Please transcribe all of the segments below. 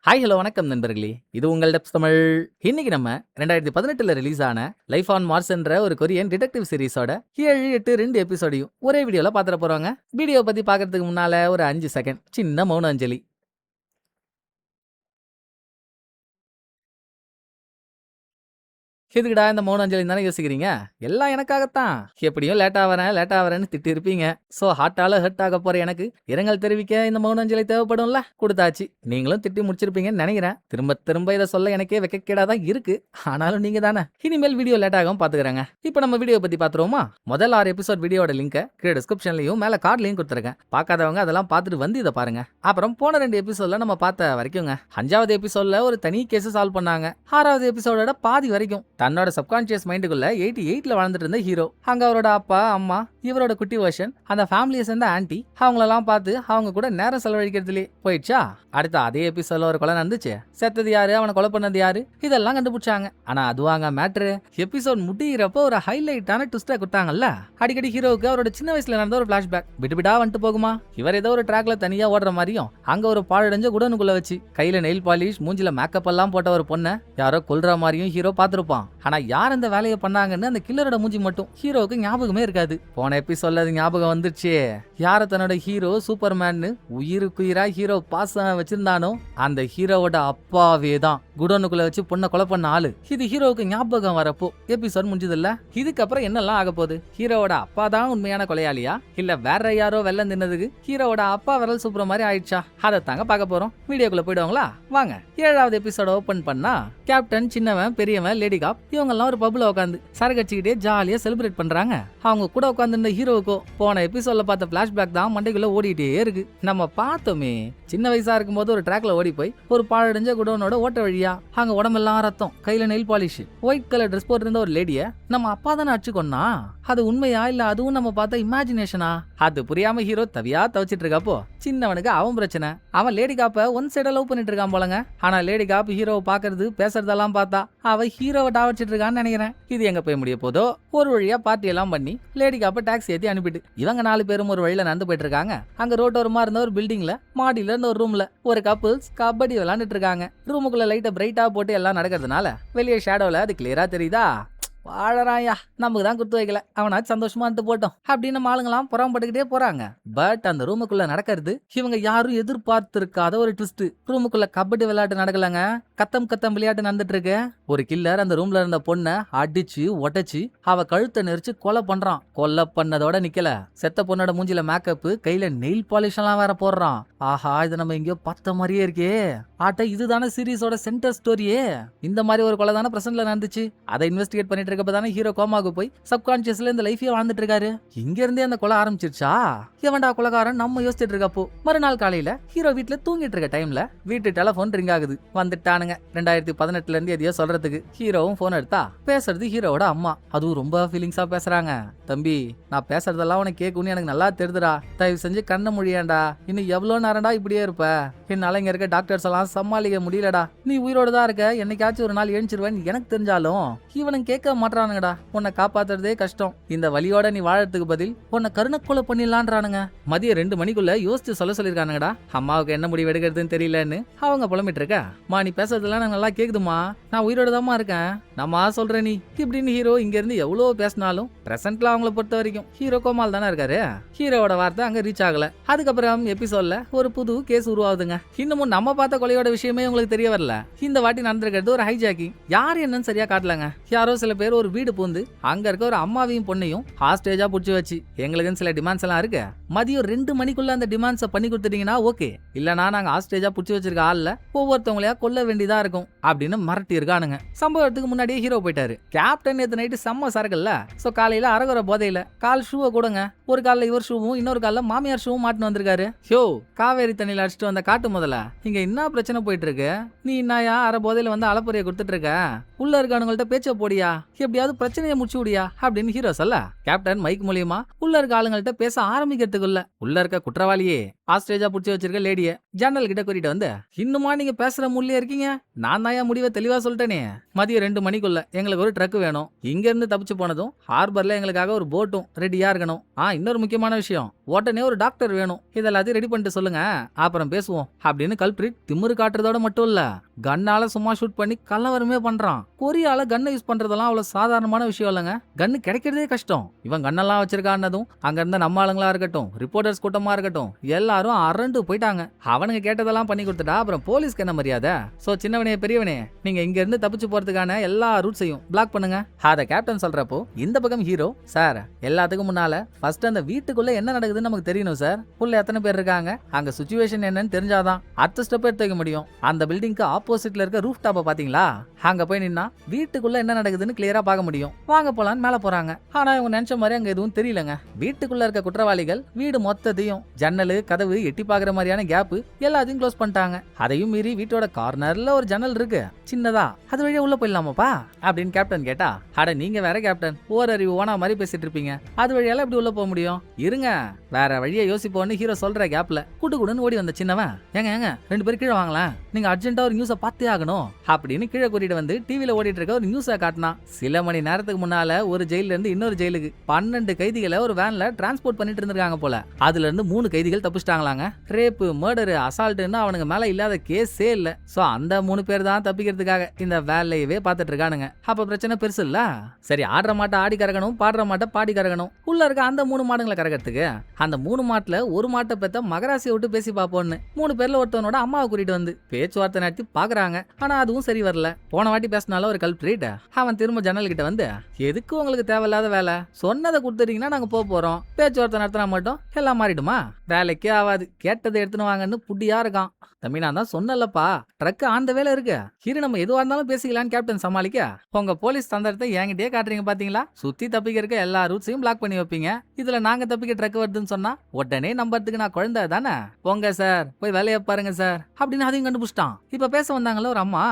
Hi hello வணக்கம் நண்பர்களே. இது உங்கள் டெப்ஸ் தமிழ். இன்னைக்கு நம்ம 2018ல ரிலீஸ் ஆன லைஃப் ஆன் மார்ஸ் என்ற ஒரு கொரியன் டிடெக்டிவ் சீரிஸோட 7, 8, 2 எபிசோடையும் ஒரே வீடியோல பாத்துற போறோங்க. வீடியோ பத்தி பாக்குறதுக்கு முன்னால ஒரு 5 செகண்ட் சின்ன மௌன அஞ்சலி. எதுக்குடா இந்த மௌன அஞ்சலின்னு தானே யோசிக்கிறீங்க? எல்லாம் எனக்காகத்தான். எப்படியும் லேட்டா வரேன்னு திட்டி இருப்பீங்க. ஸோ ஹார்ட்டால ஹர்ட் ஆக போற எனக்கு இரங்கல் தெரிவிக்க இந்த மௌன அஞ்சலி தேவைப்படும்ல, கொடுத்தாச்சு. நீங்களும் திட்டி முடிச்சிருப்பீங்கன்னு நினைக்கிறேன். திரும்ப திரும்ப இதை சொல்ல எனக்கே வெக்கக்கேடா தான் இருக்கு. ஆனாலும் நீங்க தானே. இனிமேல் வீடியோ லேட் ஆகும் பாத்துக்கிறேங்க. இப்போ நம்ம வீடியோ பத்தி பாத்துருவோமா? முதல் 6 எபிசோட் வீடியோட லிங்கை கீழே டிஸ்கிரிப்ஷன்லயும் மேல கார்ட்லயும் கொடுத்துருக்கேன். பார்க்காதவங்க அதெல்லாம் பார்த்துட்டு வந்து இதை பாருங்க. அப்புறம் போன 2 எபிசோட்ல நம்ம பார்த்த வரைக்குங்க 5வது எபிசோட்ல ஒரு தனி கேஸ் சால்வ் பண்ணாங்க. 6வது எபிசோடோட பாதி வரைக்கும் தன்னோட சப்கான்சியஸ் மைண்டுக்குள்ள 88ல வாழ்ந்துட்டு இருந்த ஹீரோ அங்க அவரோட அப்பா அம்மா இவரோட குட்டி வெர்ஷன் அந்த ஃபேமிலியை சேர்ந்த ஆன்டி அவங்களெல்லாம் பார்த்து அவங்க கூட நேரம் செலவழிக்கிறதுலே போயிடுச்சா. அடுத்த அதே எபிசோட்ல ஒரு கொலை நடந்துச்சு. செத்தது யாரு, அவனை கொலை பண்ணது யாரு, இதெல்லாம் கண்டுபிடிச்சாங்க. ஆனா அதுவாங்க மேட்ரு. எபிசோட் முடிகிறப்ப ஒரு ஹைலைட்டான ட்விஸ்டை கொடுத்தாங்கல்ல. அடிக்கடி ஹீரோவுக்கு அவரோட சின்ன வயசுல நடந்த ஒரு பிளாஷ்பேக் விட்டுவிடா வந்துட்டு போகுமா. இவர் ஏதோ ஒரு ட்ராக்ல தனியா ஓடுற மாதிரியும் அங்க ஒரு பாழடைஞ்ச குடனுக்குள்ள வச்சு கையில நெயில் பாலிஷ் மூஞ்சில மேக்கப் எல்லாம் போட்ட ஒரு பொண்ணை யாரோ கொல்ற மாதிரியும் ஹீரோ பார்த்திருப்பான். ஆனா யார் அந்த வேலையை பண்ணாங்கன்னு அந்த கில்லரோட மூஞ்சி மட்டும் ஹீரோவுக்கு ஞாபகமே இருக்காது. போன எபிசோட்ல அது ஞாபகம் வந்துருச்சு. யார தன்னோட ஹீரோ சூப்பர்மேன் உயிருக்குயிரா ஹீரோ பாசம் வச்சிருந்தானோ அந்த ஹீரோவோட அப்பாவே தான் குடோனுக்குள்ள வச்சு பொண்ணை கொலை பண்ண ஆளு. இது ஹீரோவுக்கு ஞாபகம் வரப்போ எபிசோட் முடிஞ்சதில்ல. இதுக்கப்புறம் என்னெல்லாம் ஆக போகுது? ஹீரோவோட அப்பா தான் உண்மையான கொலையாளியா, இல்ல வேற யாரோ வெள்ளம் தின்னதுக்கு ஹீரோவோட அப்பா விரல் சூப்புற மாதிரி ஆயிடுச்சா? அதை தாங்க பார்க்க போறோம். வீடியோக்குள்ள போயிடுவாங்களா? வாங்க. 7வது எபிசோட ஓபன் பண்ணா கேப்டன், சின்னவன், பெரியவன், லேடி காப் இவங்கெல்லாம் ஒரு பப்ல உட்காந்து சரகச்சிக்கிட்டே ஜாலியா செலிப்ரேட் பண்றாங்க. அவங்க கூட உட்காந்துருந்த ஹீரோவுக்கோ போன எபிசோட்ல பார்த்த பிளாஷ்பேக் தான் மண்டைக்குள்ள ஓடிட்டே இருக்கு. நம்ம பார்த்தோமே, சின்ன வயசா இருக்கும்போது ஒரு ட்ராக்ல ஓடி போய் ஒரு பாழடைஞ்ச குடோனோட ஓட்ட வழியா அங்க உடம்பெல்லாம் ரத்தம், கையில nail polish, white colour dress போட்டு இருந்த ஒரு லேடிய நம்ம அப்பா தானே அடிச்சுக்கொன்னா. அது உண்மையா இல்ல அதுவும் நம்ம பார்த்த இமேஜினேஷனா? அது புரியாம ஹீரோ தவியா தவிச்சிட்டு இருக்கப்போ சின்னவனுக்கு அவன் பிரச்சனை. அவன் லேடி காப்ப ஒன் சைடா லவ் பண்ணிட்டு இருக்கான் போலங்க. ஆனா லேடி காப் ஹீரோவை பாக்குறது பேசுறதெல்லாம் பார்த்தா அவ ஹீரோவை டாவச்சிட்டு இருக்கான்னு நினைக்கிறேன். இது எங்க போய் முடிய போதோ? ஒரு வழியா பார்ட்டி எல்லாம் பண்ணி லேடி காப்ப டாக்ஸி ஏத்தி அனுப்பிட்டு இவங்க 4 பேரும் ஒரு வழியில நடந்து போயிட்டு இருக்காங்க. அங்க ரோட்டோரமா இருந்த ஒரு பில்டிங்ல மாடியில இருந்த ஒரு ரூம்ல ஒரு கப்புள்ஸ் கபடி விளையாண்டுட்டு இருக்காங்க. ரூமுக்குள்ள லைட்டை பிரைட்டா போட்டு எல்லாம் நடக்கிறதுனால வெளியே ஷேடோல அது கிளியரா தெரியுதா? வாழறாயா, நமக்கு தான் குத்து வைக்கல, அவனாச்சு சந்தோஷமா இருந்து போட்டோம் அப்படின்னு ஆளுங்களாம் புறம்பட்டுக்கிட்டே போறாங்க. பட் அந்த ரூமுக்குள்ள நடக்கிறது இவங்க யாரும் எதிர்பார்த்திருக்காத ஒரு ட்விஸ்ட். ரூமுக்குள்ள கபடி விளையாட்டு நடக்கலங்க, கத்தம் விளையாட்டு நடந்துட்டு இருக்கு. ஒரு கில்லர் அந்த ரூம்ல இருந்த பொண்ணை அடிச்சு உடைச்சு அவ கழுத்தை நெரிச்சு கொலை பண்றான். கொலை பண்ணதோட நிக்கல, செத்த பொண்ணோட மூஞ்சில மேக்கப், கையில நெயில் பாலிஷ் எல்லாம் வேற போடுறான். ஆஹா, இது நம்ம எங்கேயோ பார்த்த மாதிரியே இருக்கே. ஆட்ட இதுதானே சீரிஸோட சென்டர் ஸ்டோரியே. இந்த மாதிரி ஒரு கொலை தானே பிரசன்ட்ல நடந்துச்சு. அதை இன்வெஸ்டிகேட் பண்ணிட்டு இருக்கப்பதானே ஹீரோ கோமாக்கு போய் சப்கான்சியஸ்ல இந்த லைஃபே வாழ்ந்துட்டு இருக்காரு. இங்க இருந்தே அந்த கொலை ஆரம்பிச்சிருச்சா? எவன்டா கொலைகாரன் நம்ம யோசிச்சுட்டு இருக்கப்போ மறுநாள் காலையில ஹீரோ வீட்டுல தூங்கிட்டு இருக்க டைம்ல வீட்டு டெலிபோன் ரிங் ஆகுது. வந்துட்டானுங்க 2018ல இருந்து எதையோ சொல்றதுக்கு. ஹீரோவும் போன் எடுத்தா பேசுறது ஹீரோவோட அம்மா. அதுவும் ரொம்ப ஃபீலிங்ஸா பேசுறாங்க. தம்பி, நான் பேசுறதெல்லாம் உனக்கு கேட்கும்னு எனக்கு நல்லா தெரியுதுடா. தயவு செஞ்சு கண்ண முடியாண்டா. இன்னும் எவ்வளவு நேரம்டா இப்படியே இருப்ப? என்னால இங்க இருக்க டாக்டர்ஸ் எல்லாம் சமாளிக்க முடியலடா. நீ உயிரோட தான் இருக்க, என்னைக்காச்சும் ஒரு நாள் எழுச்சிருவேன்னு எனக்கு தெரிஞ்சாலும் இவனும் கேட்க மாட்டானுங்கடா. உன்னை காப்பாத்துறதே கஷ்டம். இந்த வலியோட நீ வாழறதுக்கு பதில் உன்னை கருணக்கொலை பண்ணிடலான்றானுங்க. மதியம் 2 மணிக்குள்ள யோசிச்சு சொல்லிருக்கானுங்கடா. அம்மாவுக்கு என்ன முடிவு எடுக்கிறதுன்னு தெரியலன்னு அவங்க புலம்பிட்டு இருக்க. மா, நீ பேசுறதுலாம் எனக்கு நல்லா கேக்குதுமா, நான் உயிரோட தான்மா இருக்கேன், நம்ம சொல்ற நீ இப்படின்னு ஹீரோ இங்க இருந்து எவ்வளவு பேசினாலும் பிரசன்ட்ல அவங்கள பொறுத்த வரைக்கும் ஹீரோ கோமால் தானே இருக்காரு. ஹீரோவோட வார்த்தை அங்க ரீச் ஆகல. அதுக்கப்புறம் எபிசோட்ல ஒரு புது கேஸ் உருவாகுதுங்க. இன்னமும் நம்ம பார்த்த கொலையோட விஷயமே உங்களுக்கு தெரிய வரல. இந்த வாட்டி நடந்திருக்கிறது ஒரு ஹைஜாக்கிங். யார் என்னன்னு சரியா காட்டலங்க. யாரோ சில பேர் ஒரு வீடு பூந்து அங்க இருக்க ஒரு அம்மாவையும் பொண்ணையும் ஹாஸ்டேஜா புடிச்சு வச்சு எங்களுக்கு சில டிமாண்ட்ஸ் எல்லாம் இருக்கு, மதியம் 2 மணிக்குள்ள அந்த டிமாண்ட்ஸை பண்ணி கொடுத்துட்டீங்கன்னா ஓகே, இல்லனா நாங்க ஹாஸ்டேஜா புடிச்சு வச்சிருக்க ஆள்ல ஒவ்வொருத்தவங்களையா கொல்ல வேண்டியதா இருக்கும் அப்படின்னு மிரட்டி இருக்கானுங்க. சம்பவத்துக்கு முன்னாடியே ஹீரோ போயிட்டாரு. கேப்டன் நேத்து நைட்டு செம்ம சரக்குல்ல. சோ காலையில அரகுற போதையில கால் ஷூவை கூடங்க, ஒரு காலில் இவர் ஷூவும் இன்னொரு காலில் மாமியார் ஷூவும் மாட்டின்னு வந்திருக்காரு. யோ, காவேரி தண்ணியில அடிச்சுட்டு வந்த காட்டு முதல்ல, இங்க என்ன பிரச்சனை போயிட்டு இருக்கு? நீ என்னயா அரை போதையில வந்து அலப்புறைய கொடுத்துட்டு இருக்க? உள்ள இருக்கானுங்கள்ட்ட பேச்ச போடியா, எப்படியாவது பிரச்சனையை முடிச்சு விடியா அப்படின்னு ஹீரோ சொல்ல கேப்டன் மைக் மூலியமா உள்ள இருக்க ஆளுங்கள்ட்ட பேச ஆரம்பிக்கிறதுக்குள்ள உள்ள இருக்க குற்றவாளியே ஆஸ்ட்ரேஜா புடிச்சு வச்சிருக்க லேடிய ஜன்னல் கிட்ட கூட்டிட்டு வந்து, இன்னுமா நீங்க பேசுற மூட்லயே இருக்கீங்க? நான் தான் என் முடிவை தெளிவா சொல்லிட்டேனே. மதியம் 2 மணிக்குள்ள எங்களுக்கு ஒரு ட்ரக் வேணும். இங்க இருந்து தப்பிச்சு போனதும் ஹார்பர்ல எங்களுக்காக ஒரு போட்டும் ரெடியா இருக்கணும். இன்னொரு முக்கியமான விஷயம், உடனே ஒரு டாக்டர் வேணும். இதெல்லாத்தையும் ரெடி பண்ணிட்டு சொல்லுங்க, அப்புறம் பேசுவோம் அப்படின்னு கல்பிரிட் திமிரு காட்டுறதோட மட்டும் இல்ல, கன்னால சும்மா ஷூட் பண்ணி கலவரமே பண்றான். கொரியால கன்னை யூஸ் பண்றதெல்லாம் அவ்வளவு சாதாரணமான விஷயம் இல்லைங்க. கன்னு கிடைக்கிறதே கஷ்டம். இவன் கன்னெல்லாம் வச்சிருக்கான்னதும் அங்க இருந்த நம்ம ஆளுங்களா இருக்கட்டும், ரிப்போர்ட்டர்ஸ் கூட்டமா இருக்கட்டும், எல்லாரும் அரண்டு போயிட்டாங்க. அவனுங்க கேட்டதெல்லாம் பண்ணி கொடுத்துட்டா அப்புறம் போலீஸ்க்கு என்ன மரியாதை? சோ சின்னவனே பெரியவனே, நீங்க இங்க இருந்து தப்பிச்சு போறதுக்கான எல்லா ரூட்ஸையும் பிளாக் பண்ணுங்க. அத கேப்டன் சொல்றப்போ இந்த பக்கம் ஹீரோ, சார் எல்லாத்துக்கும் முன்னால ஃபர்ஸ்ட் அந்த வீட்டுக்குள்ள என்ன நடக்குதுன்னு நமக்கு தெரியணும் சார். உள்ள எத்தனை பேர் இருக்காங்க, அங்க சிச்சுவேஷன் என்னன்னு தெரிஞ்சாதான் அடுத்த ஸ்டெப் எடுத்து வைக்க முடியும். அந்த பில்டிங்க்கு ஆப்போசிட்ல இருக்க ரூஃப் டாப்பை பாத்தீங்களா? அங்க போய் நின்னா வீட்டுக்குள்ள என்ன நடக்குதுன்னு கிளியரா பார்க்க முடியும். வாங்க போலான்னு மேல போறாங்க. ஆனா இவங்க நினைச்ச மாதிரி அங்க எதுவும் தெரியலங்க. வீட்டுக்குள்ள இருக்க குற்றவாளிகள் வீடு மொத்தத்தையும் ஜன்னலு கதவு எட்டி பாக்குற மாதிரியான கேப் எல்லாத்தையும் க்ளோஸ் பண்ணிட்டாங்க. அதையும் மீறி வீட்டோட கார்னர்ல ஒரு ஜன்னல் இருக்கு சின்னதா, அது வழியா உள்ள போயிடலாமாப்பா அப்படின்னு கேப்டன் கேட்டா, அட நீங்க வேற கேப்டன், ஓரறிவு ஓனா மாதிரி பேசிட்டு இருப்பீங்க, அது வழியால எப்படி உள்ள போக முடியும்? இருங்க வேற வழியை யோசிப்போன்னு ஹீரோ சொல்ற கேப்ல குடுன்னு ஓடி வந்த சின்னவன், ஏங்க 2 பேரும் கீழே வாங்கலாம், நீங்க அர்ஜென்ட்டா ஒரு நியூஸை பார்த்தே ஆகணும் அப்படின்னு கீழே கூட்டிட்டு வந்து டிவில ஓடிட்டு இருக்க ஒரு நியூஸை காட்டினா. சில மணி நேரத்துக்கு முன்னால ஒரு ஜெயில இருந்து இன்னொரு ஜெயிலுக்கு 12 கைதிகளை ஒரு வேன்ல டிரான்ஸ்போர்ட் பண்ணிட்டு இருந்திருக்காங்க போல. அதுல இருந்து 3 கைதிகள் தப்பிச்சிட்டாங்களாங்க. ரேப்பு, மர்டரு, அசால்ட்னு அவனுங்க மேல இல்லாத கேஸே இல்ல. சோ அந்த 3 பேர் தான் தப்பிக்கிறதுக்காக இந்த வேலையவே பார்த்துட்டு இருக்கானுங்க. அப்ப பிரச்சனை பெருசு இல்ல. சரி, ஆடுற மாட்டை ஆடி கறக்கணும், பாடுற மாட்டை பாடி கறக்கணும். உள்ள இருக்க அந்த 3 மாடுங்களை கறக்கிறதுக்கு அந்த 3 மாட்டுல ஒரு மாட்டை பெத்த மகராசியை விட்டு பேசி பாப்போன்னு 3 பேர்ல ஒருத்தவனோட அம்மாவை கூட்டிட்டு வந்து பேச்சுவார்த்தை நடத்தி பாக்குறாங்க. ஆனா அதுவும் சரி வரல. போன வாட்டி பேசினால ஒரு கல்பிரிட், அவன் திரும்ப ஜன்னல் கிட்ட வந்து, எதுக்கு உங்களுக்கு தேவையில்லாத வேலை, சொன்னதை கொடுத்துட்டீங்கன்னா நாங்க போறோம், பேச்சுவார்த்தை நடத்தினா மட்டும் எல்லாம் மாறிடுமா? வேலைக்கே ஆகாது, கேட்டதை எடுத்துன்னு வாங்கன்னு புட்டியா இருக்கான். தம்பி நான் தான் சொன்னலப்பா, ட்ரக் அந்த வேலை இருக்கு, இரு நம்ம எதுவா இருந்தாலும் பேசிக்கலான்னு கேப்டன் சமாளிக்க, உங்க போலீஸ் தந்திரத்தை என்கிட்டயே காட்டுறீங்க பாத்தீங்களா? சுத்தி தப்பிக்க இருக்க எல்லா ரூட்ஸையும் பிளாக் பண்ணி வைப்பீங்க, இதுல நாங்க தப்பிக்க ட்ரக் வருதுன்னு சொன்னா உடனே நம்பறதுக்கு நான் குழந்தை தானே, போங்க சார் போய் வேலையை பாருங்க சார் அப்படின்னு அதையும் கண்டுபிடிச்சிட்டான். இப்ப பேச வந்தாங்களா ஒரு அம்மா,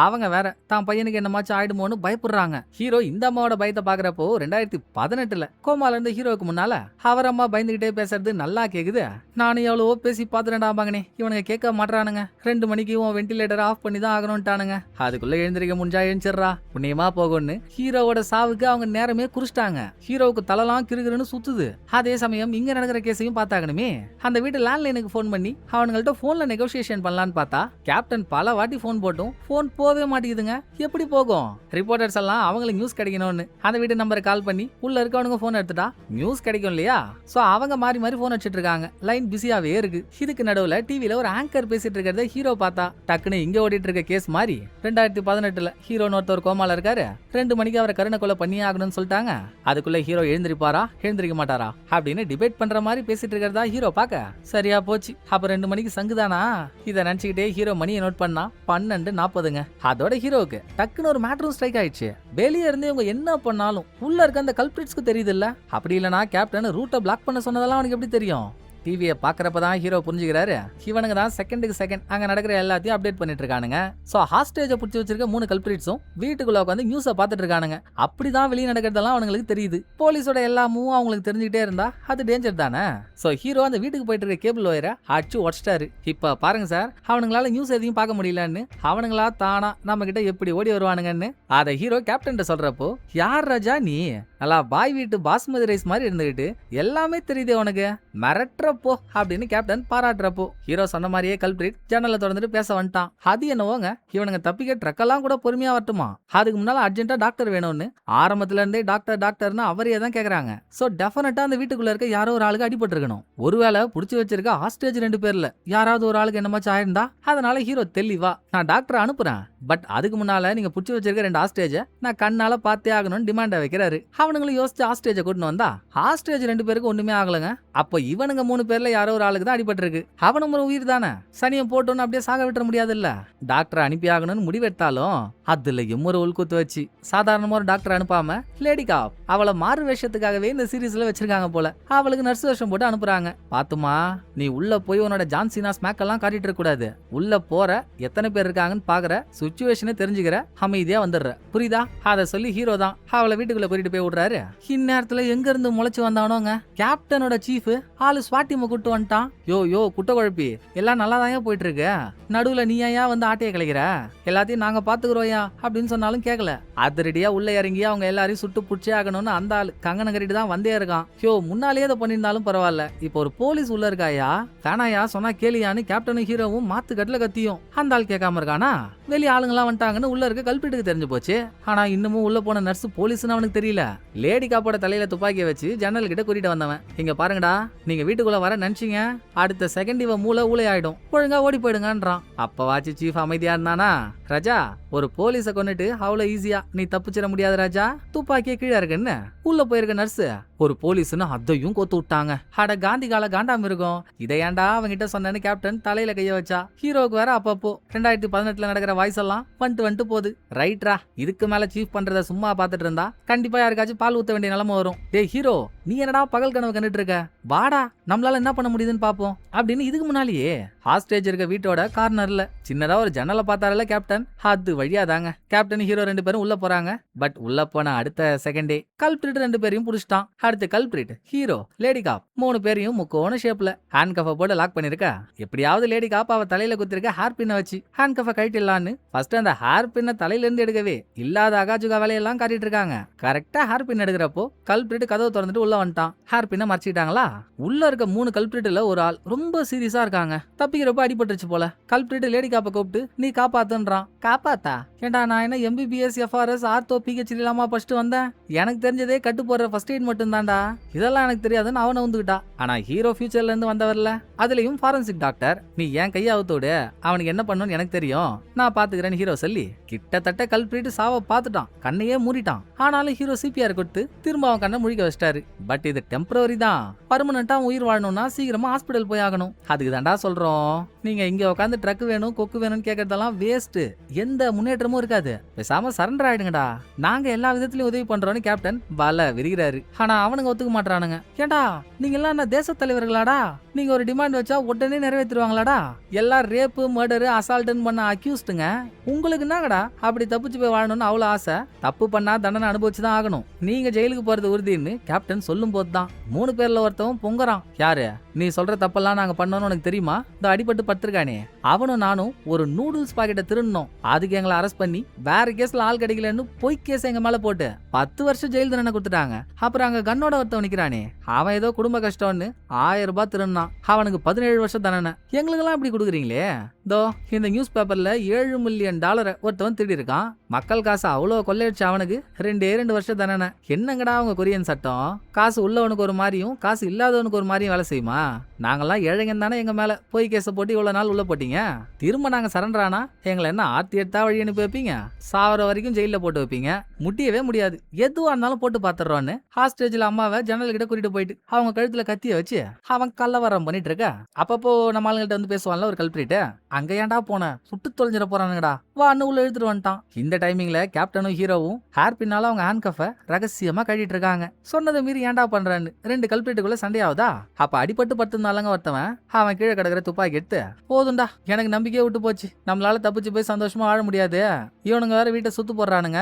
அவங்க வேற தான் பையனுக்கு என்னமாச்சும் ஆயிடுமோன்னு பயப்படுறாங்க. ஹீரோ இந்த அம்மாவோட பயத்தை பாக்குறப்போ 2018 கோமால இருந்த ஹீரோவுக்கு முன்னால அவர் அம்மா பயந்துகிட்டே பேசுறது நல்லா கேக்குது. நானும் எவ்வளவோ பேசி பாத்துட்டா மகனே, இவனுங்க கேட்க மாட்டானுங்க. 2 மணிக்கு வென்டிலேட்டர் ஆஃப் பண்ணி தான் ஆகணும்ட்டானுங்க. அதுக்குள்ள எழுந்திருக்க முடிஞ்சா எழுந்திரா புண்ணியமா போகும்னு ஹீரோவோட சாவுக்கு அவங்க நேரமே குறிச்சிட்டாங்க. ஹீரோவுக்கு தலைலாம் கிருகிருன்னு சுத்துது. அதே சமயம் இங்க நடக்கிற கேஸையும் பார்த்தாகணுமே. அந்த வீட்டு லேண்ட்லைனுக்கு போன் பண்ணி அவனுங்கள்ட்ட போன்ல நெகோசியேஷன் பண்ணலான்னு பார்த்தா கேப்டன் பல வாட்டி போன் போட்டும் போன் போவே மாட்டேங்குதுங்க. எப்படி போகும்? ரிப்போர்ட்டர்ஸ் எல்லாம் அவங்களுக்கு நியூஸ் கிடைக்கணும்னு அந்த வீட்டு நம்பரை கால் பண்ணி உள்ள இருக்கவனுங்க போன் எடுத்துட்டா நியூஸ் கிடைக்கும் இல்லையா? சோ அவங்க மாறி மாறி போன் வச்சிட்டு இருக்காங்க. லைன் பிஸியாவே இருக்கு. இதுக்கு நடுவுல டிவில ஒரு ஆங்கர் பேசிட்டு இருக்கிறத ஹீரோ பார்த்தா டக்குன்னு இங்க ஓடிட்டு இருக்க கேஸ் மாதிரி 2018 ஹீரோன்னு ஒருத்தர் கோமால இருக்காரு, 2 மணிக்கு அவரை கருணை கொலை பண்ணி ஆகணும்னு சொல்லிட்டாங்க. அதுக்குள்ள ஹீரோ எழுந்திருப்பாரா எழுந்திருக்க மாட்டாரா அப்படின்னு டிபேட் பண்ற மாதிரி பேசிட்டு இருக்கிறதா ஹீரோ பாக்க சரியா போச்சு. அப்ப 2 மணிக்கு சங்குதானா? இதை நினைச்சுக்கிட்டே ஹீரோ மணியை நோட் பண்ணா 12:40. அதோட ஹீரோவுக்கு டக்குன்னு ஒரு மேட்ரும் ஸ்ட்ரைக் ஆயிடுச்சு. வெளியே இருந்து இவங்க என்ன பண்ணாலும் உள்ள இருக்க அந்த கல்பிரிட்ஸ்க்கு தெரியுது இல்ல. அப்படி இல்லனா கேப்டன் ரூட்டை பிளாக் பண்ண சொன்னதெல்லாம் அவனுக்கு எப்படி தெரியும்? டிவியை பாக்குறப்பதான் ஹீரோ புரிஞ்சுக்கிறாரு, இவனுங்க தான் செகண்டுக்கு செகண்ட் அங்க நடக்கிற எல்லாத்தையும் அப்டேட் பண்ணிட்டு இருக்கானுங்க. சோ ஹாஸ்டேஜை பிடிச்சி வச்சிருக்க 3 கல்பிரிட்ஸும் வீட்டுக்குள்ள உட்காந்து நியூஸை பார்த்துட்டு இருக்கானுங்க. அப்படிதான் வெளியே நடக்கிறதெல்லாம் அவங்களுக்கு தெரியுது. போலீஸோட எல்லாமும் அவங்களுக்கு தெரிஞ்சுக்கிட்டே இருந்தா அது டேஞ்சர் தானே. சோ ஹீரோ அந்த வீட்டுக்கு போயிட்டு இருக்க கேபிள் ஒயரை அடிச்சு உடச்சிட்டாரு. இப்ப பாருங்க சார், அவனுங்களால நியூஸ் எதையும் பார்க்க முடியலன்னு அவனுங்களா தானா நம்ம கிட்ட எப்படி ஓடி வருவானுங்கன்னு அதை ஹீரோ கேப்டன் சொல்றப்போ, யார் ராஜா நீ, நல்லா பாய் வீட்டு பாஸ்மதி ரைஸ் மாதிரி இருந்துகிட்டு எல்லாமே தெரியுது உனக்கு, மிரட்டுறப்போ அப்படின்னு கேப்டன் பாராட்டுறப்போ ஹீரோ சொன்ன மாதிரியே கல்பிரிட் ஜன்னலை திறந்துட்டு பேச வந்துட்டான். அது என்னவோங்க, இவனுங்க தப்பிக்க ட்ரக்கெல்லாம் கூட பொறுமையா வரட்டுமா? அதுக்கு முன்னால அர்ஜென்ட்டா டாக்டர் வேணும்னு ஆரம்பத்துல இருந்தே டாக்டர் டாக்டர்னு அவரே தான் கேக்குறாங்க. சோ டெஃபினட்டா அந்த வீட்டுக்குள்ள இருக்க யாரோ ஒரு ஆளுக்கு அடிபட்டு இருக்கணும். ஒருவேளை புடிச்சு வச்சிருக்க ஹாஸ்டேஜ் 2 பேர்ல யாராவது ஒரு ஆளுக்கு என்னமாச்சும் ஆயிருந்தா அதனால ஹீரோ தெளிவா நான் டாக்டர் அனுப்புறேன், பட் அதுக்கு முன்னால நீங்க புடிச்சு வச்சிருக்க 2 ஹாஸ்டேஜ நான் கண்ணால பார்த்தே ஆகணும்னு டிமாண்ட வைக்கிறாரு. அவனுங்களும் யோசிச்சு ஹாஸ்டேஜை கூட்டின்னு வந்தா ஹாஸ்டேஜ் 2 பேருக்கு ஒண்ணுமே ஆகலங்க. அப்போ இவனுங்க 3 பேர்ல யாரோ ஒரு ஆளுக்கு தான் அடிபட்டு இருக்கு. அவனும் ஒரு உயிர் தானே, சனியம் போட்டோன்னு அப்படியே சாக விட்டுற முடியாது இல்ல. டாக்டர் அனுப்பி ஆகணும்னு முடிவெடுத்தாலும் அதுல ஒரு உள்குத்து வச்சு சாதாரணமா ஒரு டாக்டர் அனுப்பாம லேடிகா அவளை மாறு வேஷத்துக்காகவே இந்த சீரீஸ்ல வச்சிருக்காங்க போல. அவளுக்கு நர்ஸ் வேஷம் போட்டு அனுப்புறாங்க. பாத்துமா, நீ உள்ள போய் உன்னோட ஜான்சினா ஸ்மேக் எல்லாம் காட்டிட்டு இருக்க கூடாது. உள்ள போற எத்தனை பேர் இருக்காங்கன்னு பாக்குற, சுச்சுவேஷனை தெரிஞ்சுக்கிற, அமைதியா வந்துடுற, புரியுதா? அத சொல்லி ஹீரோ தான் அவளை வீட்டுக்குள்ள கூட்டிட்டு போய் விடுறாரு. இந்நேரத்துல எங்க இருந்து முளைச்சு வந்தானோங்க கேப்டனோட சீஃப் ஆளு ஸ்வாட் ஸ்குவாட் டீமை கூட்டு வந்துட்டான். யோ குட்ட குழப்பி, எல்லாம் நல்லா தான் போயிட்டு இருக்கு, நடுவுல நீ ஏன் வந்து ஆட்டையை கலைக்கிற, எல்லாத்தையும் நாங்க பாத்துக்கிறோயா அப்படின்னு சொன்னாலும் கேட்கல. அதிரடியா உள்ள இறங்கி அவங்க எல்லாரையும் சுட்டு புடிச்சே ஆகணும்னு அந்த ஆள் கங்கன கட்டிட்டு தான் வந்தே இருக்கான். முன்னாலேயே அதை பண்ணியிருந்தாலும் பரவாயில்ல, இப்போ ஒரு போலீஸ் உள்ள இருக்காயா, வேணாயா சொன்னா கேளியான்னு கேப்டனும் ஹீரோவும் மாத்து கட்டில கத்தியும். அந்த ஆள் கேட்காம இருக்கானா. வெளியே ஆளுங்கெல்லாம் வந்துட்டாங்கன்னு உள்ள இருக்க கல்பிட்டுக்கு தெரிஞ்சு போச்சு. ஆனா இன்னமும் உள்ள போன நர்ஸ் போலீஸ்னு அவனுக்கு தெரியல. லேடி காப்போட தலையில துப்பாக்கியை வச்சு ஜன்னல் கிட்ட கூட்டிட்டு வந்தவன், இங்க பாருங்கடா, நீங்க வீட்டுக்குள்ள வர நினைச்சீங்க, அடுத்த செகண்ட் இவ மூளை ஊழை ஆயிடும், ஒழுங்கா ஓடி போயிடுங்கன்றான். அப்ப வாச்சு சீஃப் அமைதியா இருந்தானா, ராஜா ஒரு போலீஸ கொன்னுட்டு அவ்வளவு ஈஸியா நீ தப்பிச்சிட முடியாது ராஜா, துப்பாக்கியே கீழே இருக்குன்னு உள்ள போயிருக்க நர்ஸ் ஒரு போலீஸ்னு அதையும் கோத்து விட்டாங்க. அட காந்தி கால காண்டாம இருக்கும், இதை ஏன்டா அவங்கிட்ட சொன்னேன்னு கேப்டன் தலையில கைய வச்சா. ஹீரோக்கு வேற அப்பப்போ 2018 நடக்கிற வாய்ஸ் எல்லாம் வந்துட்டு போகுது. ரைட்ரா, இதுக்கு மேல சீஃப் பண்றத சும்மா பாத்துட்டு இருந்தா கண்டிப்பா யாருக்காச்சும் பால் ஊத்த வேண்டிய நிலைமை வரும். டே ஹீரோ, நீ என்னடா பகல் கனவு கண்டுட்டு இருக்க, வாடா நம்மளால என்ன பண்ண முடியுதுன்னு பாப்போம் அப்படின்னு இதுக்கு முன்னாலேயே ஹாஸ்டேஜ் இருக்க வீட்டோட கார்னர்ல சின்னதா ஒரு ஜன்னலை பார்த்தாருல கேப்டன், அது வழியா தாங்க கேப்டன் ஹீரோ 2 பேரும் உள்ள போறாங்க. பட் உள்ள போன அடுத்த செகண்டே கல்பிரிட் 2 பேரையும் புடிச்சிட்டான். அடுத்து கல்பிரிட், ஹீரோ, லேடி காப் 3 பேரையும் முக்கோண ஷேப்ல ஹேண்ட் கஃப போட்டு லாக் பண்ணிருக்கா. எப்படியாவது லேடி காப் அவ தலையில குத்திருக்க ஹேர் பின்ன வச்சு ஹேண்ட் கஃப கழட்டிடலான்னு ஃபர்ஸ்ட் அந்த ஹேர் பின்ன தலையில இருந்து எடுக்கவே இல்லாத அகாஜுகா வேலையெல்லாம் காட்டிட்டு இருக்காங்க. கரெக்டா ஹேர் பின் எடுக்கிறப்போ கல்பிரிட் கதவை திறந்துட்டு உள்ள வந்துட்டான். ஹேர் பின்ன மறைச்சிட்டாங்களா. உள்ள இருக்க 3 கல்பிரிட்ல ஒரு ஆள் ரொம்ப சீரியஸா இருக்காங்க. தப்பிக்கிறப்ப அடிபட்டுருச்சு போல. கல்பிரிட் லேடி காப்ப கூப்பிட்டு நீ காப்பாத்துன்றான். காப்பாத்தா? ஏண்டா நான் என்ன MBBS FRS ஆர்த்தோ PhD இல்லாம ஃபர்ஸ்ட் வந்தேன், எனக்கு தெரிஞ்சதே கட்டு போடுற ஃபர்ஸ்ட் எய்ட் மட்டும் தான்டா, இதெல்லாம் எனக்கு தெரியாதுன்னு அவனை வந்துகிட்டா. ஆனா ஹீரோ ஃபியூச்சர்ல இருந்து வந்தவர்ல, அதுலயும் ஃபாரன்சிக் டாக்டர், நீ ஏன் கையை அவுத்தோடு, அவனுக்கு என்ன பண்ணணும்னு எனக்கு தெரியும், நான் பாத்துக்கிறேன்னு ஹீரோ சொல்லி கிட்டத்தட்ட கல்பிரிட் சாவ பாத்துட்டான், கண்ணையே மூடிட்டான். ஆனாலும் ஹீரோ CPR கொடுத்து திரும்ப அவன் கண்ணை முழிக்க வச்சிட்டாரு. பட் இது டெம்பரரி தான், பர்மனண்டா உயிர் வாழணும்னா சீக்கிரமா ஹாஸ்பிட்டல் போய் ஆகணும். அதுக்கு தாண்டா சொல்றோம், நீங்க இங்க உட்காந்து ட்ரக் வேணும் கொக்கு வேணும்னு கேட்கறதெல்லாம் வேஸ்ட், எந்த முன்னேற்றமும் இருக்காது, பேசாம சரண்டர் ஆயிடுங்கடா, நாங்க எல்லா விதத்திலயும் உதவி பண்றோம்னு கேப்டன் வல விரிகிறாரு. ஆனா அவனுங்க ஒத்துக்க மாட்டானுங்க. ஏண்டா நீங்க எல்லாம் என்ன தேச தலைவர்களாடா, நீங்க ஒரு டிமாண்ட் வச்சா உடனே நிறைவேற்றுவாங்களாடா, எல்லாம் ரேப்பு மர்டரு அசால்ட்னு பண்ண அக்யூஸ்டுங்க, உங்களுக்கு என்னங்கடா அப்படி தப்பிச்சு போய் வாழணும்னு அவ்வளவு ஆசை, தப்பு பண்ணா தண்டனை அனுபவிச்சுதான் ஆகணும், நீங்க ஜெயிலுக்கு போறது உறுதின்னு கேப்டன் சொல்லும் போதுதான் 3 பேர்ல ஒருத்தவன் பொங்குறான். யாரு? நீ சொல்ற தப்பெல்லாம் நாங்க பண்ணோம்னு உனக்கு தெரியுமா, இந்த அடிபட்டு படுத்திருக்கானே அவனும் நானும் ஒரு நூடுல்ஸ் பாக்கெட்டை திருடணும், அதுக்கு எங்களை அரெஸ்ட் பண்ணி வேற கேஸ்ல ஆள் கிடைக்கலன்னு பொய் கேஸ் எங்க மேல போட்டு 10 வருஷம் ஜெயில் தண்டனை கொடுத்துட்டாங்க. அப்புறம் அங்க கண்ணோட ஒருத்தவன் நிக்கிறானே, அவன் ஏதோ குடும்ப கஷ்டம்னு 1000 ரூபாய் திருடினான், அவனுக்கு 17 வருஷம் தண்டனை. எங்களுக்கெல்லாம் அப்படி கொடுக்குறீங்களே, தோ இந்த நியூஸ் பேப்பர்ல $7 மில்லியன் ஒருத்தவன் திருடி இருக்கான், மக்கள் காசு அவ்வளவு கொள்ளையடிச்சு அவனுக்கு 2 வருஷம் தண்டனை. என்னங்கடா அவங்க கொரியன் சட்டம், காசு உள்ளவனுக்கு ஒரு மாதிரியும் காசு இல்லாதவனுக்கு ஒரு மாதிரியும் வேலை செய்யுமா, நாங்கெல்லாம் ஏழைங்க தானே எங்க மேல போய் கேஸ போட்டு இவ்வளவு நாள் உள்ள போட்டீங்க, திரும்ப நாங்க சரண்டரானா எங்களை என்ன ஆர்த்தி எடுத்தா வழி அனுப்பி வைப்பீங்க, சாவர வரைக்கும் ஜெயில போட்டு வைப்பீங்க, முடியவே முடியாது, எதுவா இருந்தாலும் போட்டு பாத்துறோன்னு ஹாஸ்டேஜ்ல அம்மாவை ஜன்னல் கிட்ட கூட்டிட்டு போயிட்டு அவங்க கழுத்துல கத்திய வச்சு அவன் கள்ளவரம் பண்ணிட்டு இருக்க. அப்பப்போ நம்ம ஆளுங்கள்ட்ட வந்து பேசுவான்ல ஒரு கல்பிரிட், அங்க ஏன்டா போன, சுட்டு தொலைஞ்சிட போறானுங்கடா வா அண்ணு உள்ள இழுத்துட்டு வந்துட்டான். இந்த டைமிங்ல கேப்டனும் ஹீரோவும் ஹேர் பின்னால அவங்க ஹேண்ட் கஃப ரகசியமா கட்டிட்டு இருக்காங்க. சொன்னதை மீறி ஏன்டா பண்றான்னு 2 கல்பிரிட்டுக்குள்ள சண்டையாவதா. அப்ப அடிபட்டு படுத்திருந்தாலங்க ஒருத்தவன், அவன் கீழே கிடக்கிற துப்பாக்கி எடுத்து, போதும்டா எனக்கு நம்பிக்கையே விட்டு போச்சு, நம்மளால தப்பிச்சு போய் சந்தோஷமா வாழ முடியாது, இவனுங்க வேற வீட்டை சுத்து போடுறானுங்க,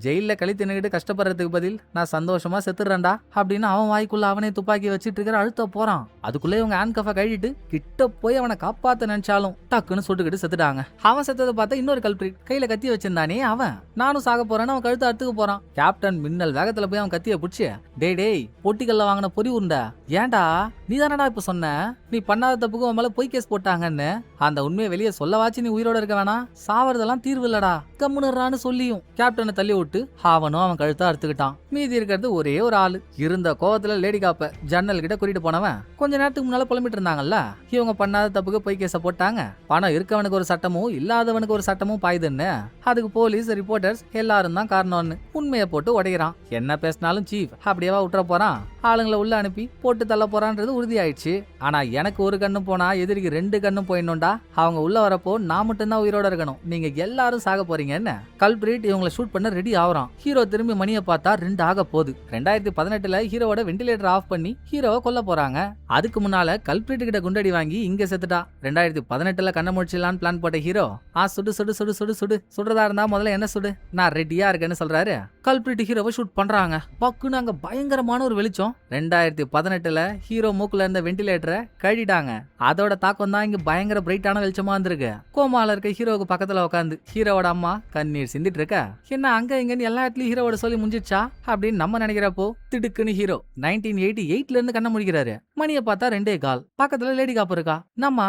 ஜெயில களி தின்னுகிட்டு கஷ்டப்படுறதுக்கு பதில் நான் சந்தோஷமா செத்துறேன்டா அப்படின்னு அவன் வாய்க்குள்ள அவனே துப்பாக்கி வச்சிட்டு இருக்கிற அழுத்த போறான். அதுக்குள்ளே இவங்க ஹேண்ட் கஃப கழிட்டு கிட்ட போய் அவனை காப்பாத்த நினைச்சாலும் டக்குன்னு சுட்டுக்கிட்டு செத்துட்டாங்க. அவன் செத்ததை பார்த்தா இன்னொரு கல்பிரிட் கையில கத்தி வச்சிருந்தானே அவன், நானும் சாக போறேன்னு அவன் கழுத்து அறுத்துக்கு போறான். கேப்டன் மின்னல் வேகத்துல போய் அவன் கத்திய புடிச்சு, டேய் பொட்டிக்கல்ல வாங்கின பொறி உருண்டா, ஏன்டா நீ தானடா இப்ப சொன்ன நீ பண்ணாத தப்புக்கு உன் மேல போய் கேஸ் போட்டாங்கன்னு, அந்த உண்மையை வெளியே சொல்லவாச்சு நீ உயிரோட இருக்க வேணாம், சாவறதெல்லாம் தீர்வு இல்லடா கம்முனுறான்னு சொல்லியும் கேப்டனை தள்ளி விட்டு அவனும் அவன் கழுத்தை அறுத்துக்கிட்டான். மீதி இருக்கிறது ஒரே ஒரு ஆளு. இருந்த கோவத்துல லேடி காப்ப ஜன்னல் கிட்ட கூட்டிட்டு போனவன் கொஞ்ச நேரத்துக்கு முன்னால புலம்பிட்டு இருந்தாங்கல்ல, இவங்க பண்ணாத தப்புக்கு போய் கேஸ போட்டாங்க, பணம் இருக்கவனுக்கு ஒரு சட்டமும் இல்லாதவனுக்கு ஒரு சட்டமும் பாயுதுன்னு, அதுக்கு போலீஸ் ரிப்போர்ட்டர்ஸ் எல்லாரும் தான் காரணம்னு உண்மையை போட்டு உடைகிறான். என்ன பேசினாலும் சீஃப் அப்படியேவா விட்டுற போறான், ஆளுங்களை உள்ள அனுப்பி போட்டு தள்ள போறான்றது உறுதி ஆயிடுச்சு. ஆனா எனக்கு ஒரு கண்ணும் போனா எதிரிக்கு 2 கண்ணும் போயிடணும்டா, அவங்க உள்ள வரப்போ நான் மட்டும்தான் உயிரோட இருக்கணும், நீங்க எல்லாரும் சாக போறீங்க என்ன. கல்பிரிட் இவங்களை ஷூட் பண்ண ரெடி ஆகுறான். ஹீரோ திரும்பி மணியை பார்த்தா 2 ஆக போகுது. 2018 ஹீரோவோட வெண்டிலேட்டர் ஆஃப் பண்ணி ஹீரோவை கொல்ல போறாங்க. அதுக்கு முன்னால கல்பிரிட் கிட்ட குண்டடி வாங்கி இங்க செத்துட்டா. 2018 கண்ண முடிச்சிடலான்னு பிளான் போட்ட ஹீரோ, சுடு சுடு சுடு சுடு சுடு சுடுறதா இருந்தா முதல்ல என்ன சுடு, நான் ரெடியா இருக்கேன்னு சொல்றாரு. கல்பிரிட் ஹீரோவை ஷூட் பண்றாங்க. பக்குன்னு அங்க பயங்கரமான ஒரு வெளிச்சம். 2018 ஹீரோ மூக்குல இருந்த வெண்டிலேட்டரை கழிட்டாங்க. அதோட தாக்கம் தான் இங்க பயங்கர பிரைட்டான வெளிச்சமா இருந்திருக்கு. கோமால இருக்க ஹீரோவுக்கு பக்கத்துல உட்காந்து ஹீரோவோட அம்மா கண்ணீர் சிந்திட்டு இருக்க. என்ன அங்க இங்கன்னு எல்லா இடத்துலயும் ஹீரோவோட சொல்லி முடிஞ்சிச்சா அப்படின்னு நம்ம நினைக்கிறப்போ திடுக்குன்னு ஹீரோ 1988ல இருந்து கண்ண முடிக்கிறாரு. மணியை பார்த்தா 2:15. பக்கத்துல லேடி காப்பு இருக்கா. நம்ம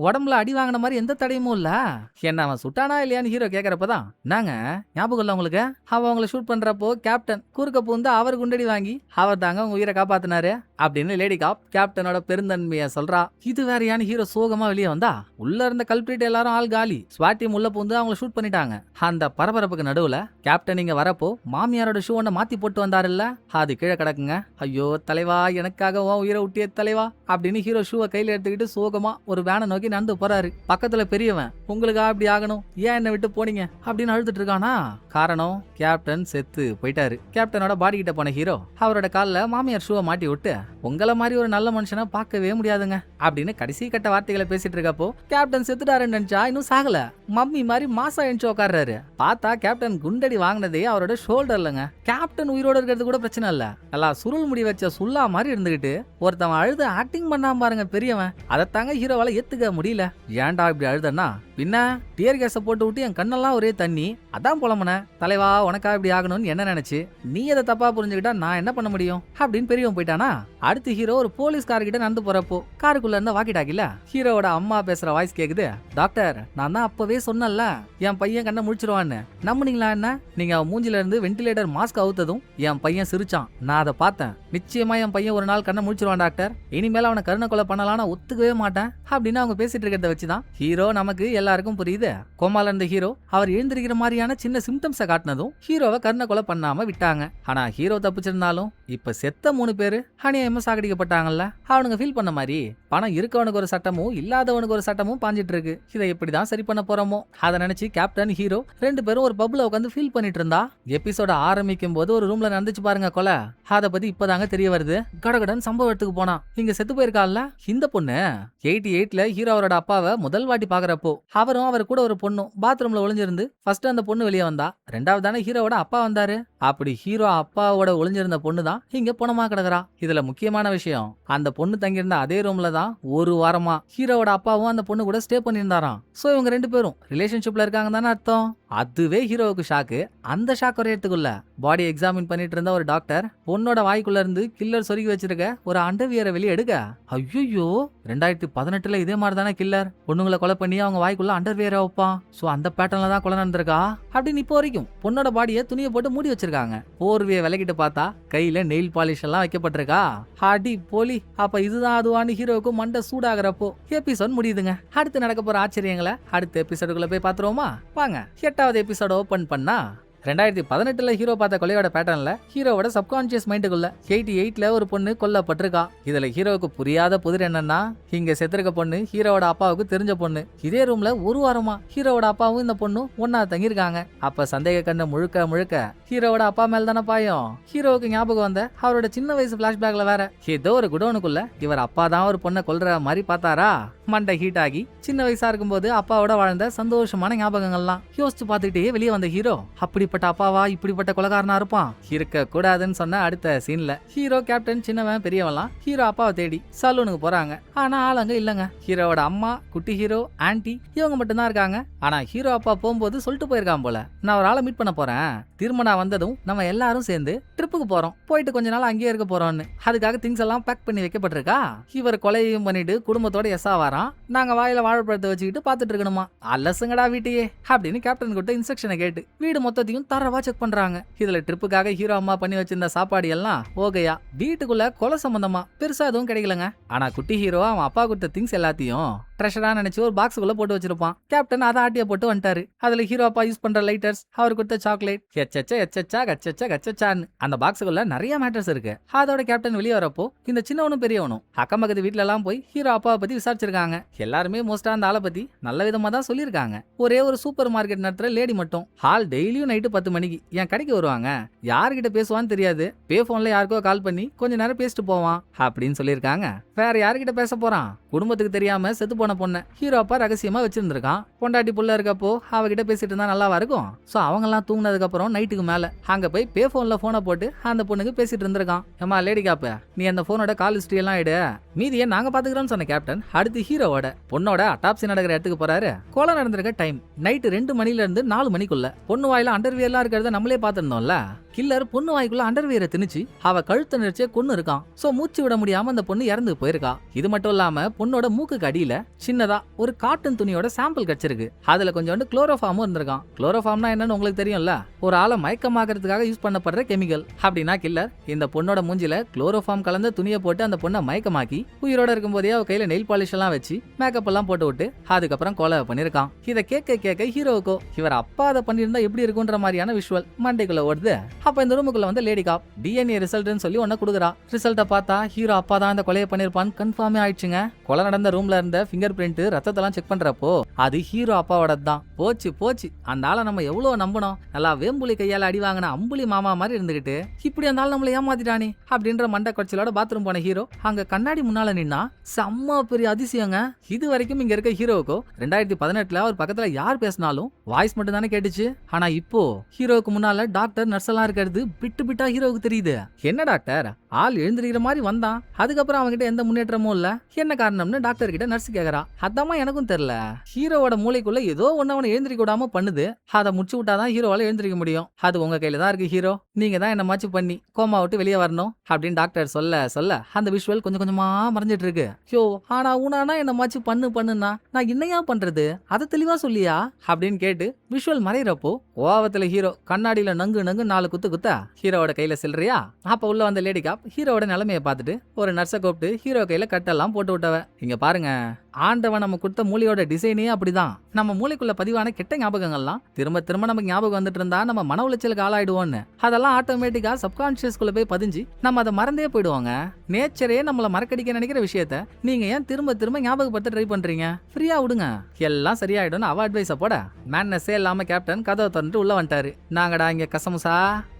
உடம்புல அடி வாங்கின மாதிரி எந்த தடையுமும் இல்ல. என்ன அவன் சுட்டானா இல்லையான்னு ஹீரோ கேக்குறப்பதான், நாங்க ஞாபகம் இல்ல உங்களுக்கு, அவங்கள ஷூட் பண்றப்போ கேப்டன் குறுக்க பூந்து அவர் குண்டடி வாங்கி அவர் தாங்க உங்க உயிரை காப்பாத்தினாரு அப்படின்னு லேடி காப் கேப்டனோட பெருந்தன்மைய சொல்றா. இது வேறையான ஹீரோ சோகமா வெளியே வந்தா உள்ள இருந்த கல்பிரிட் எல்லாரும் ஆள் காலி. ஸ்வாட்டி உள்ள பூந்து அவங்கள ஷூட் பண்ணிட்டாங்க. அந்த பரபரப்புக்கு நடுவுல கேப்டன் இங்க வரப்போ மாமியாரோட ஷூ ஒன்ன மாத்தி போட்டு வந்தாருல்ல, அது கீழே கிடக்குங்க. ஐயோ தலைவா, எனக்காக உயிரை விட்டிய தலைவா அப்படின்னு ஹீரோ ஷூவை கையில எடுத்துக்கிட்டு சோகமா ஒரு வேனை நோக்கி நடந்து போறாரு. பக்கத்துல பெரியவன், உங்களுக்கா அப்படி ஆகணும், ஏன் என்ன விட்டு போனீங்க அப்படின்னு அழுதுட்டு இருக்கானா. காரணம், கேப்டன் செத்து போயிட்டாரு. கேப்டனோட பாடி கிட்ட போன ஹீரோ அவரோட கால்ல மாமியார் ஷூவை மாட்டி விட்டு, உங்களை மாதிரி ஒரு நல்ல மனுஷனை பார்க்கவே முடியாதுங்க அப்படின்னு கடைசி கட்ட வார்த்தைகளை பேசிட்டு இருக்கப்போ கேப்டன் செத்துட்டாருன்னு நினைச்சா இன்னும் சாகல. மம்மி மாதிரி மாசா எழுந்து உட்கார்றாரு. பார்த்தா கேப்டன் குண்டடி வாங்கினதே அவரோட ஷோல்டர்லங்க. கேப்டன் உயிரோட இருக்கிறது கூட பிரச்சனை இல்ல, எல்லாம் சுருள் முடி வச்ச சுல்லா மாதிரி இருந்துகிட்டு ஒருத்தவன் அழுது ஆக்டிங் பண்ணாம பாருங்க பெரியவன். அதைத்தாங்க ஹீரோவால ஏத்துக்க முடியல. ஏன்டா இப்படி அழுதன்னா, பின்ன டியர் கேஸ போட்டு விட்டு என் கண்ணெல்லாம் ஒரே தண்ணி, அதான் புலம்புன தலைவா, உனக்கா இப்படி ஆகணும்னு என்ன நினைச்சு நீ அதை தப்பா புரிஞ்சுக்கிட்டா நான் என்ன பண்ண முடியும் அப்படின்னு பெரியவன் போயிட்டானா. அடுத்து ஹீரோ ஒரு போலீஸ் கார்கிட்ட நடந்து போறப்போ காருக்குள்ள இருந்த வாக்கி டாக்கில ஹீரோவோட அம்மா பேசுற வாய்ஸ் கேக்குது. டாக்டர், நான் தான் அப்பவே சொன்னல என் பையன் கண்ணை முடிச்சிருவான்னு, நம்புனீங்களா என்ன? நீங்க மூஞ்சில இருந்து வெண்டிலேட்டர் மாஸ்க் அவுத்ததும் என் பையன் சிரிச்சான், நான் அதை பார்த்தேன். நிச்சயமா என் பையன் ஒரு நாள் கண்ணை முடிச்சிருவான் டாக்டர், இனிமேல் அவனை கருணை கொலை பண்ணலாம்னு ஒத்துக்கவே மாட்டேன் அப்படின்னு அவங்க பேசிட்டு இருக்கிறத வச்சுதான் ஹீரோ நமக்கு எல்லாருக்கும் புரியுது. கோமால இருந்த ஹீரோ அவர் எழுந்திருக்கிற மாதிரியான சின்ன சிம்டம்ஸை காட்டினதும் ஹீரோவை கருணை கொலை பண்ணாம விட்டாங்க. ஆனா ஹீரோ தப்பிச்சிருந்தாலும் இப்ப செத்த 3 பேரு அநியாயமா சாகடிக்கப்பட்டாங்கல்ல, அவனுங்க ஃபீல் பண்ண மாதிரி பணம் இருக்கவனுக்கு ஒரு சட்டமும் இல்லாதவனுக்கு ஒரு சட்டமும் பாஞ்சிட்டு இருக்கு. இதை எப்படிதான் சரி பண்ண போறோமோ அதை நினைச்சு கேப்டன் ஹீரோ 2 பேரும் ஒரு பப்ல உட்காந்து ஃபீல் பண்ணிட்டு இருந்தா. எபிசோட ஆரம்பிக்கும் போது ஒரு ரூம்ல நடந்துச்சு பாருங்க கொலை, அதை பத்தி இப்பதாங்க தெரிய வருது. கடகடன் சம்பவ இடத்துக்கு போனா இங்க செத்து போயிருக்கால இந்த பொண்ணு. 88ல ஹீரோ அவரோட அப்பாவை முதல் வாட்டி பாக்குறப்போ அவரும் அவர் கூட ஒரு பொண்ணும் பாத்ரூம்ல ஒளிஞ்சிருந்து ஃபர்ஸ்ட் அந்த பொண்ணு வெளியே வந்தா, 2வது தானே ஹீரோவோட அப்பா வந்தாரு. அப்படி ஹீரோ அப்பாவோட ஒளிஞ்சிருந்த பொண்ணு தான் இங்க பொணமா கிடக்குறா. இதுல முக்கியமான விஷயம், அந்த பொண்ணு தங்கியிருந்த அதே ரூம்ல தான் ஒரு வாரமா ஹீரோவோட அப்பாவும் அந்த பொண்ணு கூட ஸ்டே பண்ணியிருந்தாராம். சோ இவங்க 2 பேரும் ரிலேஷன்ஷிப்ல இருக்காங்க தானே அர்த்தம். அதுவே ஹீரோவுக்கு ஷாக்கு. அந்த ஷாக் வரையறதுக்குள்ள பாடி எக்ஸாமின் பண்ணிட்டு இருந்த ஒரு டாக்டர் பொண்ணோட வாய்க்குள்ள இருந்து கில்லர் சொருகி வச்சிருக்க ஒரு அண்டர்வியரை வெளியே எடுக்க, ஐயோ 2018ல இதே மாதிரி தானே கில்லர் பொண்ணுங்களை கொலை பண்ணி அவங்க வாய்க்குள்ள அண்டர்வியரை வைப்பான். சோ அந்த பேட்டர்ன்ல தான் கொலை நடந்திருக்கா அப்படின்னு இப்போ வரைக்கும் பொண்ணோட பாடியை துணியை போட்டு மூடி வச்சிருக்காங்க. போர்வையை விலகிட்டு பார்த்தா கையில நெயில் பாலிஷ் எல்லாம் வைக்கப்பட்டிருக்கா. அடி போலி, அப்ப இதுதான் அதுவான்னு ஹீரோவுக்கு மண்டை சூடாகிறப்போ எபிசோட் முடியுதுங்க. அடுத்து நடக்க போற ஆச்சரியங்களை அடுத்த எபிசோடுக்குள்ள போய் பாத்துருவோமா வாங்க. 8வது எபிசோட ஓபன் பண்ணா 2018ல ஹீரோ பார்த்த கொலையோட பேட்டர்ன்ல ஹீரோவோட சப்கான்சியஸ் மைண்டுக்குள்ள 88ல ஒரு பொண்ணு கொல்லப்பட்டிருக்கா. இதுல ஹீரோவுக்கு புரியாத புதிர் என்னன்னா, இங்க செத்துருக்க பொண்ணு ஹீரோவோட அப்பாவுக்கு தெரிஞ்ச பொண்ணு. இதே ரூம்ல ஒரு வாரமா ஹீரோவோட அப்பாவும் இந்த பொண்ணும் ஒன்னா தங்கியிருக்காங்க. அப்ப சந்தேக கண்ணு முழுக்க முழுக்க ஹீரோவோட அப்பா மேல தானே பாயும். ஹீரோவுக்கு ஞாபகம் வந்த அவரோட சின்ன வயசு பிளாஷ்பேக்ல வேற ஏதோ ஒரு குடோனுக்குள்ள இவர் அப்பா தான் ஒரு பொண்ணை கொல்ற மாதிரி பார்த்தாரா. மண்டை ஹீட் ஆகி சின்ன வயசா இருக்கும்போது அப்பாவோட வாழ்ந்த சந்தோஷமான ஞாபகங்கள்லாம் யோசிச்சு பார்த்துக்கிட்டே வெளியே வந்த ஹீரோ அப்படிப்பட்ட அப்பாவா இப்படிப்பட்ட கொலைகாரனா இருப்பான், இருக்க கூடாதுன்னு சொன்ன அடுத்த சீன்ல ஹீரோ கேப்டன் சின்னவன் பெரியவன்லாம் ஹீரோ அப்பாவை தேடி சலூனுக்கு போறாங்க. ஆனா ஆளுங்க இல்லங்க. ஹீரோவோட அம்மா, குட்டி ஹீரோ, ஆன்டி இவங்க மட்டும் தான் இருக்காங்க. ஆனா ஹீரோ அப்பா போகும்போது சொல்லிட்டு போயிருக்கான் போல, நான் ஒரு ஆளை மீட் பண்ண போறேன், திருமணம் வந்ததும் நம்ம எல்லாரும் சேர்ந்து ட்ரிப்புக்கு போறோம், போயிட்டு கொஞ்ச நாள் அங்கேயே இருக்க போறோம்னு. அதுக்காக திங்ஸ் எல்லாம் பேக் பண்ணி வைக்கப்பட்டிருக்கா. இவர் கொலையும் பண்ணிட்டு குடும்பத்தோட எஸ்ஸா வாரான். நாங்க வாயில வாழைப்பழத்தை வச்சுக்கிட்டு பாத்துட்டு இருக்கணுமா. அல்லசுங்கடா வீட்டையே அப்படின்னு கேப்டன் கிட்ட இன்ஸ்ட்ரக்ஷனை கேட்டு வீடு மொத்தத்தையும் தரவா செக் பண்றாங்க. இதுல ட்ரிப்புக்காக ஹீரோ அம்மா பண்ணி வச்சிருந்த சாப்பாடு எல்லாம் ஓகையா. வீட்டுக்குள்ள கொலை சம்பந்தமா பெருசா எதுவும் கிடைக்கலங்க. ஆனா குட்டி ஹீரோ அவன் அப்பா கொடுத்த திங்ஸ் எல்லாத்தையும் ட்ரெஷரா நினைச்சு ஒரு பாக்ஸுக்குள்ள போட்டு வச்சிருப்பான். கேப்டன் அதை ஆட்டிய போட்டு வந்துட்டாரு. அதுல ஹீரோ அப்பா யூஸ் பண்ற லைட்டர்ஸ், அவர் கொடுத்த சாக்லேட், கச்சச்சான்னு அந்த பாக்ஸுக்குள்ள நிறைய மேட்டர்ஸ் இருக்கு. அதோட கேப்டன் வெளியே வரப்போ இந்த சின்னவனும் பெரியவனும் அக்கம் பக்கத்து வீட்டுல எல்லாம் போய் ஹீரோ அப்பாவை பத்தி விசாரிச்சிருக்காங்க. எல்லாருமே மோஸ்டா அந்த ஆளை பத்தி நல்ல விதமா தான் சொல்லியிருக்காங்க. ஒரே ஒரு சூப்பர் மார்க்கெட் நடத்துற லேடி மட்டும் ஹால் டெய்லியும் நைட்டு 10 மணிக்கு என் கடைக்கு வருவாங்க. யாருகிட்ட பேசுவான்னு தெரியாது, பே போன்ல யாருக்கோ கால் பண்ணி கொஞ்ச நேரம் பேசிட்டு போவான் அப்படின்னு சொல்லியிருக்காங்க. வேற யாருகிட்ட பேச போறான்? குடும்பத்துக்கு தெரியாம செத்து போன பொண்ணை ஹீரோ அப்பா ரகசியமா வச்சிருந்திருக்கான். பொண்டாட்டி புள்ள இருக்கப்போ அவகிட்ட பேசிட்டு இருந்தா நல்லாவா இருக்கும். சோ அவங்க எல்லாம் தூங்கினதுக்கு அப்புறம் நைட்டுக்கு மேல அங்க போய் பே போன்ல போனை போட்டு அந்த பொண்ணுக்கு பேசிட்டு இருந்திருக்கான். ஏமா லேடி காப்பு, நீ அந்த போனோட கால் ஹிஸ்டரி எல்லாம் எடு, மீதியை நாங்க பாத்துக்கிறோம்னு சொன்ன கேப்டன் அடுத்து ஹீரோவோட பொண்ணோட அட்டாப்சி நடக்கிற இடத்துக்கு போறாரு. கொலை நடந்திருக்க டைம் நைட்டு 2 மணில இருந்து 4 மணிக்குள்ள. பொண்ணு வாயில அண்டர்வியர்லாம் இருக்கிறத நம்மளே பாத்துருந்தோம்ல. கில்லர் பொண்ணு வாய்க்குள்ள அண்டர்வியரை திணிச்சு அவ கழுத்தை நெரிச்சே கொன்னு இருக்கான். சோ மூச்சு விட முடியாம அந்த பொண்ணு இறந்து போயிருக்கா. இது மட்டும் இல்லாம பொண்ணோட மூக்குக்கு அடியில சின்னதா ஒரு காட்டன் துணியோட சாம்பிள் கிடைச்சிருக்கு. அதுல கொஞ்சோண்டு குளோரோஃபார்மும் இருந்திருக்கான். குளோரோஃபார்ம்னா என்னன்னு உங்களுக்கு தெரியும்ல, ஒரு ஆளை மயக்கமாக்குறதுக்காக யூஸ் பண்ணப்படுற கெமிக்கல். அப்படின்னா கில்லர் இந்த பொண்ணோட மூஞ்சில குளோரோஃபார்ம் கலந்த துணியை போட்டு அந்த பொண்ணை மயக்கமாக்கி உயிரோட இருக்கும்போதே அவ கையில நெயில் பாலிஷ் எல்லாம் வச்சு மேக்கப் எல்லாம் போட்டு விட்டு அதுக்கப்புறம் கொலை பண்ணிருக்கான். இதை கேட்க கேட்க ஹீரோவுக்கோ இவர் அப்பா அதை பண்ணிருந்தா எப்படி இருக்குன்ற மாதிரியான விஷுவல் மண்டைக்குள்ள ஓடுது. அப்ப இந்த ரூமுக்குள்ள வந்து லேடி காப் டிஎன்ஏ ரிசல்ட்னு சொல்லி ஒன்ன குடுக்குறா. ரிசல்ட்டை பார்த்தா ஹீரோ அப்பா தான் இந்த கொலையை பண்ணிருப்பான்னு கன்ஃபார்மே ஆயிடுச்சுங்க. கொலை நடந்த ரூம்ல இருந்த ஃபிங்கர் பிரிண்ட் ரத்தத்தெல்லாம் செக் பண்றப்போ அது ஹீரோ அப்பாவோட தான். போச்சு போச்சு, அந்த ஆளை நம்ம எவ்வளவு நம்பணும். நல்லா வேம்புலி கையால அடி வாங்கின அம்புலி மாமா மாதிரி இருந்துகிட்டு இப்படி அந்த ஆள் நம்மள ஏமாத்திட்டானே அப்படின்ற மண்டை கொச்சலோட பாத்ரூம் போன ஹீரோ அங்க கண்ணாடி முன்னால நின்னா செம்ம பெரிய அதிசயங்க. இது வரைக்கும் இங்க இருக்க ஹீரோவுக்கோ 2018 அவர் பக்கத்துல யார் பேசினாலும் வாய்ஸ் மட்டும் தானே கேட்டுச்சு. ஆனா இப்போ ஹீரோவுக்கு முன்னால டாக்டர் நர்ஸ் எல்லாம் இருக்கிறது பிட்டு பிட்டா ஹீரோவுக்கு தெரியுது. என்ன டாக்டர் ஆள் எழுந்திருக்கிற மாதிரி வந்தான், அதுக்கப்புறம் அவன்கிட்ட எந்த முன்னேற்றமும் இல்ல, என்ன காரணம்னு டாக்டர் கிட்ட நர்ஸ் கேக்குறா. அதாமா எனக்கும் தெரியல, ஹீரோவோட மூளைக்குள்ள ஏதோ ஒண்ணு அவனை எழுந்திரிக்க விடாம பண்ணுது. அதை முடிச்சு விட்டாதான் ஹீரோவால எழுந்திரிக்க முடியும். அது உங்க கையில தான் இருக்கு ஹீரோ, நீங்க தான் என்ன மாச்சு பண்ணி கோமா விட்டு வெளியே வரணும் அப்படின்னு டாக்டர் சொல்ல சொல்ல அந்த விஷுவல் கொஞ்சம் கொஞ்சமா மறைஞ்சிட்டு இருக்கு. யோ ஆனா ஊனானா என்ன மாச்சு பண்ணுன்னா நான் என்னையா பண்றது, அதை தெளிவா சொல்லியா அப்படின்னு கேட்டு விஷுவல் மறைகிறப்போ கோவத்துல ஹீரோ கண்ணாடியில நங்கு நங்கு 4 குத்தா ஹீரோவோட கையில செல்றியா. அப்ப உள்ள வந்த லேடி காப் ஹீரோவோட நிலைமையை பார்த்துட்டு ஒரு நர்ஸை கூப்பிட்டு ஹீரோ கையில கட்டெல்லாம் போட்டு விட்டவ. இங்க பாருங்க, ஆண்டவன் நம்ம கொடுத்த மூளையோட டிசைனே அப்படிதான். நம்ம மூளைக்குள்ள பதிவான கெட்ட ஞாபகங்கள்லாம் திரும்ப திரும்ப நமக்கு ஞாபகம் வந்துட்டு இருந்தா நம்ம மன உளைச்சலுக்கு ஆளாயிடுவோன்னு அதெல்லாம் ஆட்டோமேட்டிக்கா சப்கான்சியஸ்குள்ள போய் பதிஞ்சு நம்ம அதை மறந்தே போயிடுவாங்க. நேச்சரே நம்மள மறக்கடிக்க நினைக்கிற விஷயத்த நீங்க ஏன் திரும்ப திரும்ப ஞாபகப்படுத்த ட்ரை பண்றீங்க, ஃப்ரீயா விடுங்க எல்லாம் சரியாயிடும் அவ அட்வைஸ போட. மேன்னஸே இல்லாம கேப்டன் கதவை திறந்துட்டு உள்ள வந்துட்டாரு. நாங்கடா இங்க கசமுசா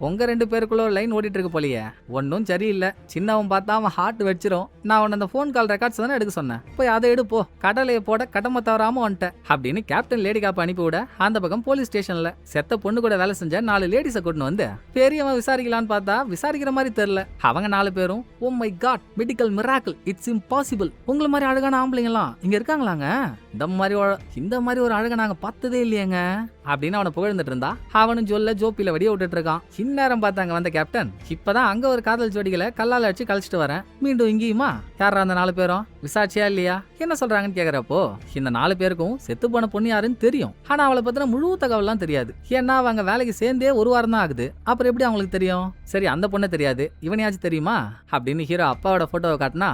உங்க 2 பேருக்குள்ள ஒரு லைன் ஓடிட்டு இருக்கு போலியே, ஒன்னும் சரியில்லை. சின்னவன் பார்த்தா அவன் ஹார்ட் வச்சிரும். நான் உன்ன அந்த போன் கால் ரெக்கார்ட்ஸ் தானே எடுக்க சொன்னேன், போய் அதை எடுப்போ, கடலையை போட கடமை தவறாம வந்துட்டேன் அப்படின்னு கேப்டன் லேடி காப்ப அனுப்பி விட அந்த பக்கம் போலீஸ் ஸ்டேஷன்ல செத்த பொண்ணு கூட வேலை செஞ்ச 4 லேடிஸை கூட்டின்னு வந்து பெரியவன் விசாரிக்கலான்னு பார்த்தா விசாரிக்கிற மாதிரி தெரியல. அவங்க 4 பேரும் oh my God medical miracle it's impossible, உங்களை மாதிரி அழகான ஆம்பளைங்கலாம் இங்க இருக்காங்களாங்க, இந்த மாதிரி ஒரு அழகை நாங்க பார்த்ததே இல்லையேங்க அப்படின்னு அவனை புகழ்ந்துட்டு இருந்தா. அவனும் ஜொல்ல ஜோப்பில வெடிய விட்டுட்டு இருக்கான். இந்நேரம் பார்த்தாங்க வந்த கேப்டன் இப்பதான் அங்க ஒரு காதல் ஜோடிகளை கல்லால அடிச்சு கழிச்சிட்டு வரேன், மீண்டும் இங்கேயுமா யாரா அந்த 4 பேரும் விசாரிச்சியா இல்லையா என்ன சொல்றாங்கன்னு கேக்குறப்போ இந்த 4 பேருக்கும் செத்து போன பொண்ணு யாருன்னு தெரியும், ஆனா அவளை பத்தின முழு தகவல்லாம் தெரியாது. ஏன்னா அவங்க வேலைக்கு சேர்ந்தே 1 வாரம் தான் ஆகுது, அப்புறம் எப்படி அவங்களுக்கு தெரியும். சரி அந்த பொண்ணு தெரியாது, இவனையாச்சும் தெரியுமா அப்படின்னு ஹீரோ அப்பாவோட போட்டோவை காட்டினா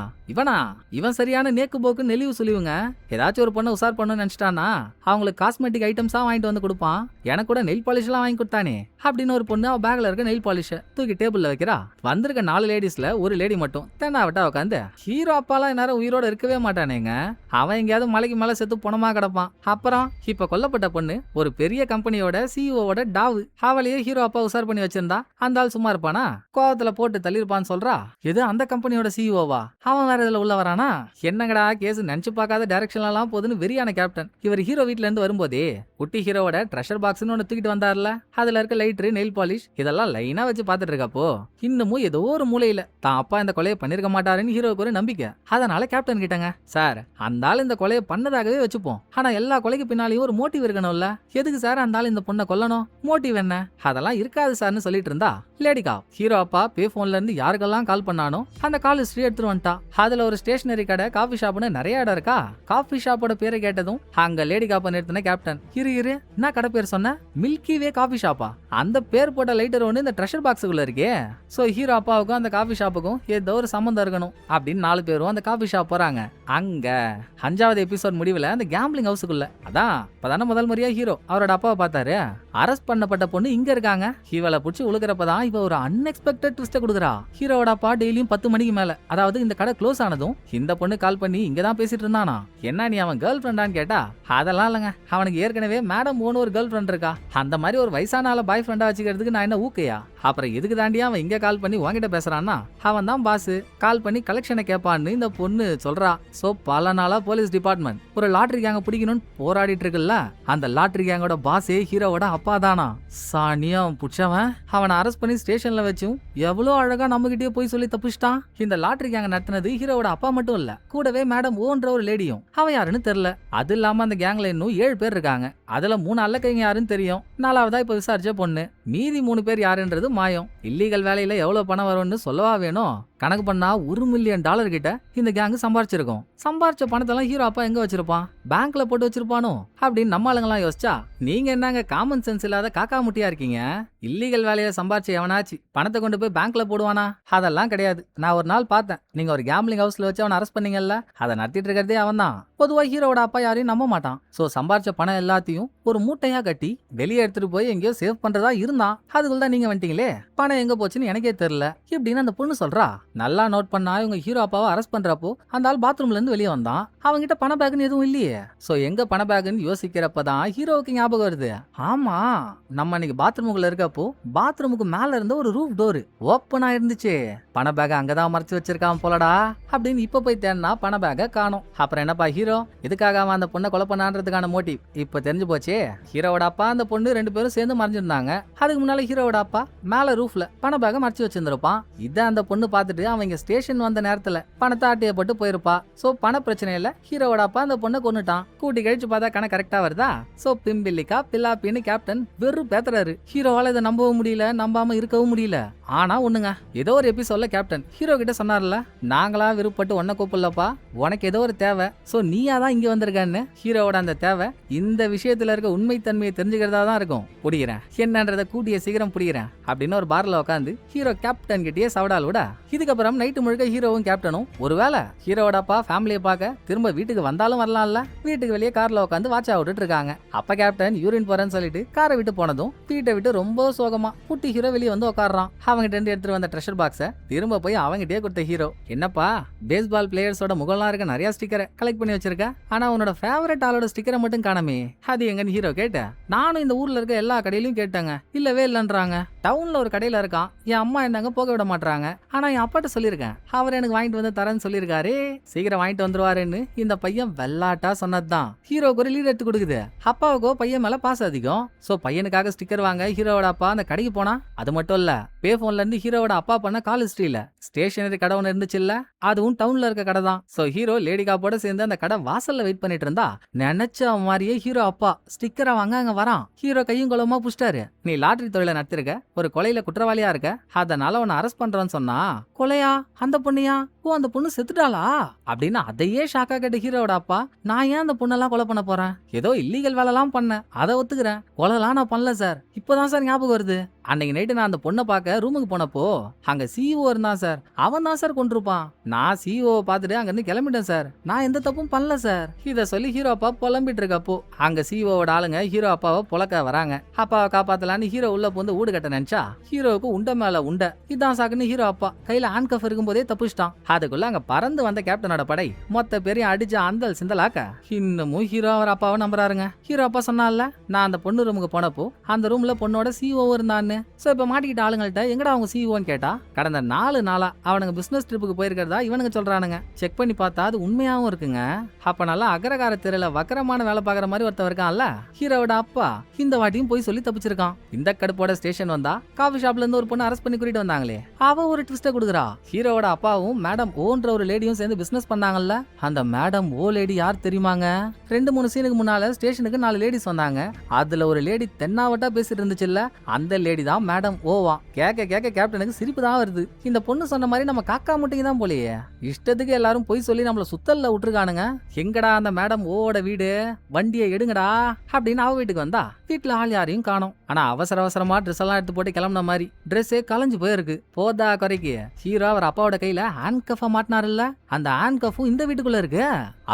இவன் சரியான நேக்கு போக்கு நெளிவு சொல்லிவுங்க. ஏதாச்சும் ஒரு பொண்ணை உசார் பண்ணு நினைச்சிட்டானா அவங்களுக்கு காஸ்மெட்டிக் ஐட்டம்ஸா வாங்கிட்டு வந்து கொடுப்பான். எனக்கு கூட நெயில் பாலிஷ் எல்லாம் வாங்கி கொடுத்தானே அப்படின்னு ஒரு பொண்ணு அவ பேக்ல இருக்க நெயில் பாலிஷ தூக்கி டேபிள்ல வைக்கிறா. வந்திருக்க 4 லேடிஸ்ல ஒரு லேடி மட்டும் தென்னாவட்டா உட்காந்து ஹீரோ அப்பாலாம் நேரம் உயிரோட இருக்கவே மாட்டானேங்க, அவன் எங்கேயாவது மலைக்கு மேல செத்து பொணமா கிடப்பான். அப்புறம் இப்ப கொல்லப்பட்ட பொண்ணு ஒரு பெரிய கம்பெனியோட சிஇஓட டாவு, அவளையே ஹீரோ அப்பா உசார் பண்ணி வச்சிருந்தா அந்த ஆள் சும்மா இருப்பானா, கோவத்துல போட்டு தள்ளிருப்பான்னு சொல்றா. எது அந்த கம்பெனியோட சிஇஓவா, அவன் வேற இதுல உள்ள வரானா. என்னங்கடா கேஸ் நினைச்சு பார்க்காத டைரக்ஷன்ல எல்லாம் போதுன்னு வெறியான கேப்டன் இவர் ஹீரோ வீட்ல இருந்து வரும்போதே குட்டி ஹீரோவோட ட்ரெஷர் பாக்ஸ்னு ஒன்னு தூக்கிட்டு வந்தார்ல, அதுல இருக்க லைட்ரு நெயில் பாலிஷ் இதெல்லாம் லைனா வச்சு பாத்துட்டு இருக்கப்போ இன்னமும் ஏதோ ஒரு மூலையில தான் அப்பா இந்த கொலையை பண்ணிருக்க மாட்டாருன்னு ஹீரோவுக்கு ஒரு நம்பிக்கை. அதனால கேப்டன் கிட்டங்க சார் அந்த ஆள் இந்த கொலையை பண்ணதாகவே வச்சுப்போம், ஆனா எல்லா கொலைக்கு பின்னாலையும் ஒரு மோட்டிவ் இருக்கணும்ல, எதுக்கு சார் அந்த ஆள் இந்த பொண்ணை கொல்லணும், மோட்டிவ் என்ன, அதெல்லாம் இருக்காது சார்னு சொல்லிட்டு இருந்தா லேடிகா ஹீரோ அப்பா பே போன்ல இருந்து யாருக்கெல்லாம் கால் பண்ணானோ அந்த கால் ஹிஸ்டரி எடுத்துட்டு வந்துட்டா. அதுல ஒரு ஸ்டேஷனரி கடை காஃபி ஷாப்னு நிறைய இடம் இருக்கா. காஃபி ஷாப்போட பேரை கேட்டதும் அங்க லேடி காப்ப நிறுத்தின கேப்டன் இரு என்ன கடை பேர் சொன்ன, மில்கி வே காஃபி ஷாப்பா, அந்த பேர் போட்ட லைட்டர் ஒன்று இந்த ட்ரெஷர் பாக்ஸுக்குள்ள இருக்கே. சோ ஹீரோ அப்பாவுக்கும் அந்த காஃபி ஷாப்புக்கும் ஏதோ ஒரு சம்பந்தம் இருக்கணும் அப்படின்னு 4 பேரும் அந்த காஃபி ஷாப் போறாங்க. அங்க 5வது எபிசோட் முடிவுல அந்த கேம்பிளிங் ஹவுஸுக்குள்ள அதான் இப்பதானே முதல் முறையா ஹீரோ அவரோட அப்பாவை பார்த்தாரு. அரெஸ்ட் பண்ணப்பட்ட பொண்ணு இங்க இருக்காங்க. இவளை புடிச்சு உழுகிறப்பதான் இவ ஒரு அன்எக்ஸ்பெக்டட் ட்விஸ்ட் கொடுக்குறா. ஹீரோட அப்பா டெய்லியும் 10 மணிக்கு மேல, அதாவது இந்த கடை க்ளோஸ் ஆனதும் இந்த பொண்ணு கால் பண்ணி இங்கதான் பேசிட்டு இருந்தானா. என்ன நீ அவன் கேர்ள் ஃப்ரெண்டான்னு கேட்டா அதெல்லாம் இல்லங்க, அவனுக்கு ஏற்கனவே மேடம் ஓன்னு ஒரு கேர்ள் ஃப்ரெண்ட் இருக்கா, அந்த மாதிரி ஒரு வயசான ஆள பாய் ஃப்ரெண்டா வச்சுக்கிறதுக்கு நான் என்ன ஊக்கையா, அப்புறம் எதுக்கு தாண்டியா அவன் இங்க கால் பண்ணி உங்ககிட்ட பேசுறான்னா அவன் தான் பாஸ், கால் பண்ணி கலெக்ஷனை கேட்பான்னு இந்த பொண்ணு சொல்றா. சோ பல நாளா போலீஸ் டிபார்ட்மெண்ட் ஒரு லாட்டரி கேங்க பிடிக்கணும்னு போராடிட்டு இருக்குல்ல, அந்த லாட்டரி கேங்கோட பாஸே ஹீரோவோட அப்பா தானா. சாணியா புடிச்சவன் அவனை அரெஸ்ட் பண்ணி ஸ்டேஷன்ல வச்சும் எவ்வளவு அழகா நம்ம கிட்டே போய் சொல்லி தப்பிச்சிட்டான். இந்த லாட்டரி கேங்க நடத்தினது ஹீரோவோட அப்பா மட்டும் இல்ல, கூடவே மேடம் ஓன்ற ஒரு லேடியும். அவ யாருன்னு தெரியல. அது இல்லாம அந்த கேங்ல இன்னும் 7 பேர் இருக்காங்க. அதுல 3 அல்லக்கைங்க யாருன்னு தெரியும். 4வதா இப்ப விசாரிச்ச பொண்ணு. மீதி 3 பேர் யாருன்றது மாயம். இல்லீகல் வேலையில எவ்வளவு பணம் வரும்னு சொல்லவா வேணும். கணக்கு பண்ணா $1 மில்லியன் கிட்ட இந்த கேங் சம்பாரிச்சிருக்கும். சம்பாரிச்ச பணத்தெல்லாம் ஹீரோ அப்பா எங்க வச்சிருப்பான்? பேங்க்ல போட்டு வச்சிருப்பானோ அப்படின்னு நம்ம ஆளுங்கெல்லாம் யோசிச்சா, நீங்க என்னங்க காமன் சென்ஸ் இல்லாத காக்கா முட்டியா இருக்கீங்க? இல்லீகல் வேலையில சம்பாரிச்ச எவனாச்சு பணத்தை கொண்டு போய் பேங்க்ல போடுவானா? அதெல்லாம் கிடையாது. நான் ஒரு நாள் பார்த்தேன், நீங்க ஒரு கேம்பிளிங் ஹவுஸ்ல வச்சு அவனை அரெஸ்ட் பண்ணீங்கல்ல, அதை நடத்திட்டு இருக்கிறதே அவன் தான். பொதுவா ஹீரோவோட அப்பா யாரையும் நம்ப மாட்டான். சோ சம்பாரிச்ச பணம் எல்லாத்தையும் ஒரு மூட்டையா கட்டி வெளியே எடுத்துட்டு போய் எங்கேயோ சேவ் பண்றதா இருந்தான். அதுக்குள்ள தான் நீங்க வந்துட்டீங்களே, பணம் எங்க போச்சுன்னு எனக்கே தெரியல இப்படின்னு அந்த பொண்ணு சொல்றா. நல்லா நோட் பண்ணா, இவங்க ஹீரோ அப்பாவை அரெஸ்ட் பண்றப்போ அந்த ஆள் பாத்ரூம்ல இருந்து வெளியே வந்தான். அவங்கிட்ட பண பேக்னு எதுவும் இல்லையே. சோ எங்க பண பேக்னு யோசிக்கிறப்பதான் ஹீரோவுக்கு ஞாபகம் வருது. ஆமா, நம்ம அன்னைக்கு பாத்ரூமுக்குள்ள இருக்கப்போ பாத்ரூமுக்கு மேல இருந்த ஒரு ரூஃப் டோர் ஓப்பனா இருந்துச்சு. பண பேக் அங்கதான் மறைச்சு வச்சிருக்கான் போலடா அப்படின்னு இப்ப போய் தேடினா பண பேக்க காணோம். அப்புறம் என்னப்பா ஹீரோ எதுக்காக அவன் அந்த பொண்ணை கொலை பண்ணான்றதுக்கான மோட்டிவ் இப்ப தெரிஞ்சு போச்சு. ஹீரோவோட அப்பா அந்த பொண்ணு 2 பேரும் சேர்ந்து மறைஞ்சிருந்தாங்க. அதுக்கு முன்னால ஹீரோவோட அப்பா மேல ரூஃப்ல பண பேக மறைச்சு வச்சிருந்திருப்பான். இத அந்த பொண்ணு பார்த்துட்டு அவங்க ஸ்டேஷன் வந்த நேரத்துல பணத்தை ஆட்டிய போட்டு போயிருப்பா. சோ பண பிரச்சனையில ஹீரோவோட அப்பா அந்த பொண்ணை கொன்னுட்டான். கூட்டி கழிச்சு பார்த்தா கணக்கு கரெக்டா வருதா? சோ பிம்பில்லிக்கா பில்லாப்பின்னு கேப்டன் வெறும் பேத்துறாரு. ஹீரோவால இதை நம்பவும் முடியல, நம்பாம இருக்கவும் முடியல. ஆனா ஒண்ணுங்க, ஏதோ ஒரு எபிசோட்ல கேப்டன் ஹீரோ கிட்ட சொன்னார்ல, நாங்களா விருப்பப்பட்டு உன்னை கூப்பிடலப்பா, உனக்கு ஏதோ ஒரு தேவை, சோ நீயா தான் இங்க வந்திருக்கான்னு. ஹீரோவோட அந்த தேவை இந்த விஷயத்துல இருக்க உண்மைத்தன்மையை தெரிஞ்சுக்கிறதா தான் இருக்கும். புடிக்கிறேன் என்னன்றத கூட்டிய சீக்கிரம் புடிக்கிறேன் அப்படின்னு ஒரு பார்ல உட்காந்து ஹீரோ கேப்டன் கிட்டயே சவடால் விட. இதுக்கப்புறம் நைட்டு முழுக்க ஹீரோவும் கேப்டனும் ஒருவேளை ஹீரோவோட அப்பா ஃபேமிலியை பார்க்க திரும்ப வீட்டுக்கு வந்தாலும் வரலாம்ல, வீட்டுக்கு வெளியே கார்ல உட்காந்து வாட்ச் விட்டுட்டு இருக்காங்க. அப்ப கேப்டன் யூரின் போறேன்னு சொல்லிட்டு காரை விட்டு போனதும் வீட்டை விட்டு ரொம்ப சோகமா குட்டி ஹீரோ வெளியே வந்து உட்காடுறான். அவங்கிட்ட இருந்து எடுத்துட்டு வந்த ட்ரெஷர் பாக்ஸை திரும்ப போய் அவங்கிட்டே கொடுத்த ஹீரோ, என்னப்பா பேஸ்பால் பிளேயர்ஸோட முகம்லாம் இருக்க நிறைய ஸ்டிக்கரை கலெக்ட் பண்ணி வச்சிருக்க, ஆனா உன்னோட ஃபேவரட் ஆளோட ஸ்டிக்கரை மட்டும் காணமே, அது எங்கன்னு ஹீரோ கேட்ட. நானும் இந்த ஊர்ல இருக்க எல்லா கடையிலயும் கேட்டாங்க, இல்லவே இல்லன்றாங்க. டவுன்ல ஒரு கடையில இருக்கான், என் அம்மா என்னங்க போக விட மாட்டாங்க, ஆனா என் அப்பாட்ட சொல்லியிருக்கேன், அவர் எனக்கு வாங்கிட்டு வந்து தரேன்னு சொல்லியிருக்காரு, சீக்கிரம் வாங்கிட்டு வந்துருவாருன்னு இந்த பையன் வெள்ளாட்டா சொன்னதுதான் ஹீரோக்கு ஒரு லீட் எடுத்து கொடுக்குது. அப்பாவுக்கோ பையன் மேல பாச அதிகம். சோ பையனுக்காக ஸ்டிக்கர் வாங்க ஹீரோவோட அப்பா அந்த கடைக்கு போனா. அது மட்டும் இல்ல, பே போன்ல இருந்து ஹீரோவோட அப்பா பண்ண கால் ஹிஸ்டரியில ஸ்டேஷனரி கடை ஒன்று இருந்துச்சு இல்ல, அதுவும் டவுன்ல இருக்க கடை தான். சோ ஹீரோ லேடி காப்போட சேர்ந்து அந்த கடை வாசல்ல வெயிட் பண்ணிட்டு இருந்தா, நினைச்ச மாதிரியே ஹீரோ அப்பா ஸ்டிக்கரை வாங்க அங்க வரான். ஹீரோ கையும் குளமா புடிச்சிட்டாரு, நீ லாட்டரி தொழில நடத்திருக்க, ஒரு கொலையில குற்றவாளியா இருக்க, அதனால உன்னை அரெஸ்ட் பண்றேன்னு சொன்னா. கொலையா? அந்த பொண்ணையா? ஓ அந்த பொண்ணு செத்துட்டாளா அப்படின்னு அதையே ஷாக்கா கேட்ட ஹீரோவோட அப்பா, நான் ஏன் அந்த பொண்ணெல்லாம் கொலை பண்ண போறேன், ஏதோ இல்லீகல் வேலைலாம் பண்ணேன், அதை ஒத்துக்கிறேன், கொலைலாம் நான் பண்ணல சார், இப்பதான் சார் ஞாபகம் வருது, அன்னைக்கு நைட்டு நான் அந்த பொண்ணை பார்க்க ரூமுக்கு போனப்போ அங்க சிஇஓ இருந்தான் சார், அவன் தான் சார் கொண்டிருப்பான், நான் சிஇஓ பார்த்துட்டு அங்க இருந்து கிளம்பிட்டேன் சார், நான் எந்த தப்பும் பண்ணல சார். இத சொல்லி ஹீரோ அப்பா புலம்பிட்டு இருக்கப்போ அங்க சிஇஓட ஆளுங்க ஹீரோ அப்பாவை புலக்க வராங்க. அப்பாவை காப்பாத்தலான்னு ஹீரோ உள்ள போந்து ஊடு கட்ட நினைச்சா ஹீரோவுக்கு உண்ட மேல உண்ட, இதான் சாக்குன்னு ஹீரோ அப்பா கையில ஹேண்ட் கஃப் இருக்கும் போதே தப்பிச்சிட்டான். அதுக்குள்ள அங்க பறந்து வந்த கேப்டனோட படை மொத்த பேரையும் அடிச்ச அந்தல் சிந்தலாக்க இன்னமும் ஹீரோ அவர் அப்பாவை நம்புறாருங்க. ஹீரோ அப்பா சொன்னால, நான் அந்த பொண்ணு ரூமுக்கு போனப்போ அந்த ரூம்ல பொண்ணோட சிஇஓ இருந்தான்னு. சோ இப்ப மாட்டிக்கிட்ட ஆளுங்கள்ட்ட எங்கடா அவங்க சிஇஓன்னு கேட்டா, கடந்த 4 நாளா அவனுங்க பிசினஸ் ட்ரிப்புக்கு போயிருக்கிறதா இவனுங்க சொல்றானுங்க. செக் பண்ணி பார்த்தா அது உண்மையாவும் இருக்குங்க. அப்ப நல்லா அகரகார தெருல வக்கரமான வேலை பாக்குற மாதிரி ஒருத்தர் இருக்கான்ல, ஹீரோவோட அப்பா இந்த வாட்டியும் போய் சொல்லி தப்பிச்சிருக்கான். இந்த கடுப்போட ஸ்டேஷன் வந்தா காஃபி ஷாப்ல இருந்து ஒரு பொண்ணு அரெஸ்ட் பண்ணி கூட்டிட்டு வந்தாங்களே, அவ ஒரு ட்விஸ்ட கொடுக்குறா. ஹீரோவோட அப்பாவும் மேடம் ஓன்ற ஒரு லேடியும் சேர்ந்து பிசினஸ் பண்ணாங்கல்ல, அந்த மேடம் ஓ லேடி யார் தெரியுமாங்க? 2-3 சீனுக்கு முன்னால ஸ்டேஷனுக்கு 4 லேடிஸ் வந்தாங்க. அதுல ஒரு லேடி தென்னாவட்டா பேசிட்டு இருந்துச்சுல்ல, அந்த லேடி தான் மேடம் ஓவா. கேட்க கேட்க கேப்டனுக்கு சிரிப்பு தான் வருது. இந்த பொண்ணு சொன்ன மாதிரி நம்ம காக்கா முட்டைக்கு தான் போலையே, இஷ்டத்துக்கு எல்லாரும் போய் சொல்லி நம்மள சுத்தல்ல விட்டுருக்கானுங்க. எங்கடா அந்த மேடம் ஓவோட வீடு, வண்டியை எடுங்கடா அப்படின்னு அவ வீட்டுக்கு வந்தா வீட்டுல ஆள் யாரையும் காணோம். ஆனா அவசர அவசரமா ட்ரெஸ் எல்லாம் எடுத்து போட்டு கிளம்புன மாதிரி ட்ரெஸ்ஸே கலைஞ்சு போயிருக்கு. போதா குறைக்கு ஹீரோ அவர் அப்பாவோட கையில ஹேண்ட் கஃப மாட்டினாருல்ல, அந்த ஹேண்ட் கஃபும் இந்த வீட்டுக்குள்ள இருக்கு.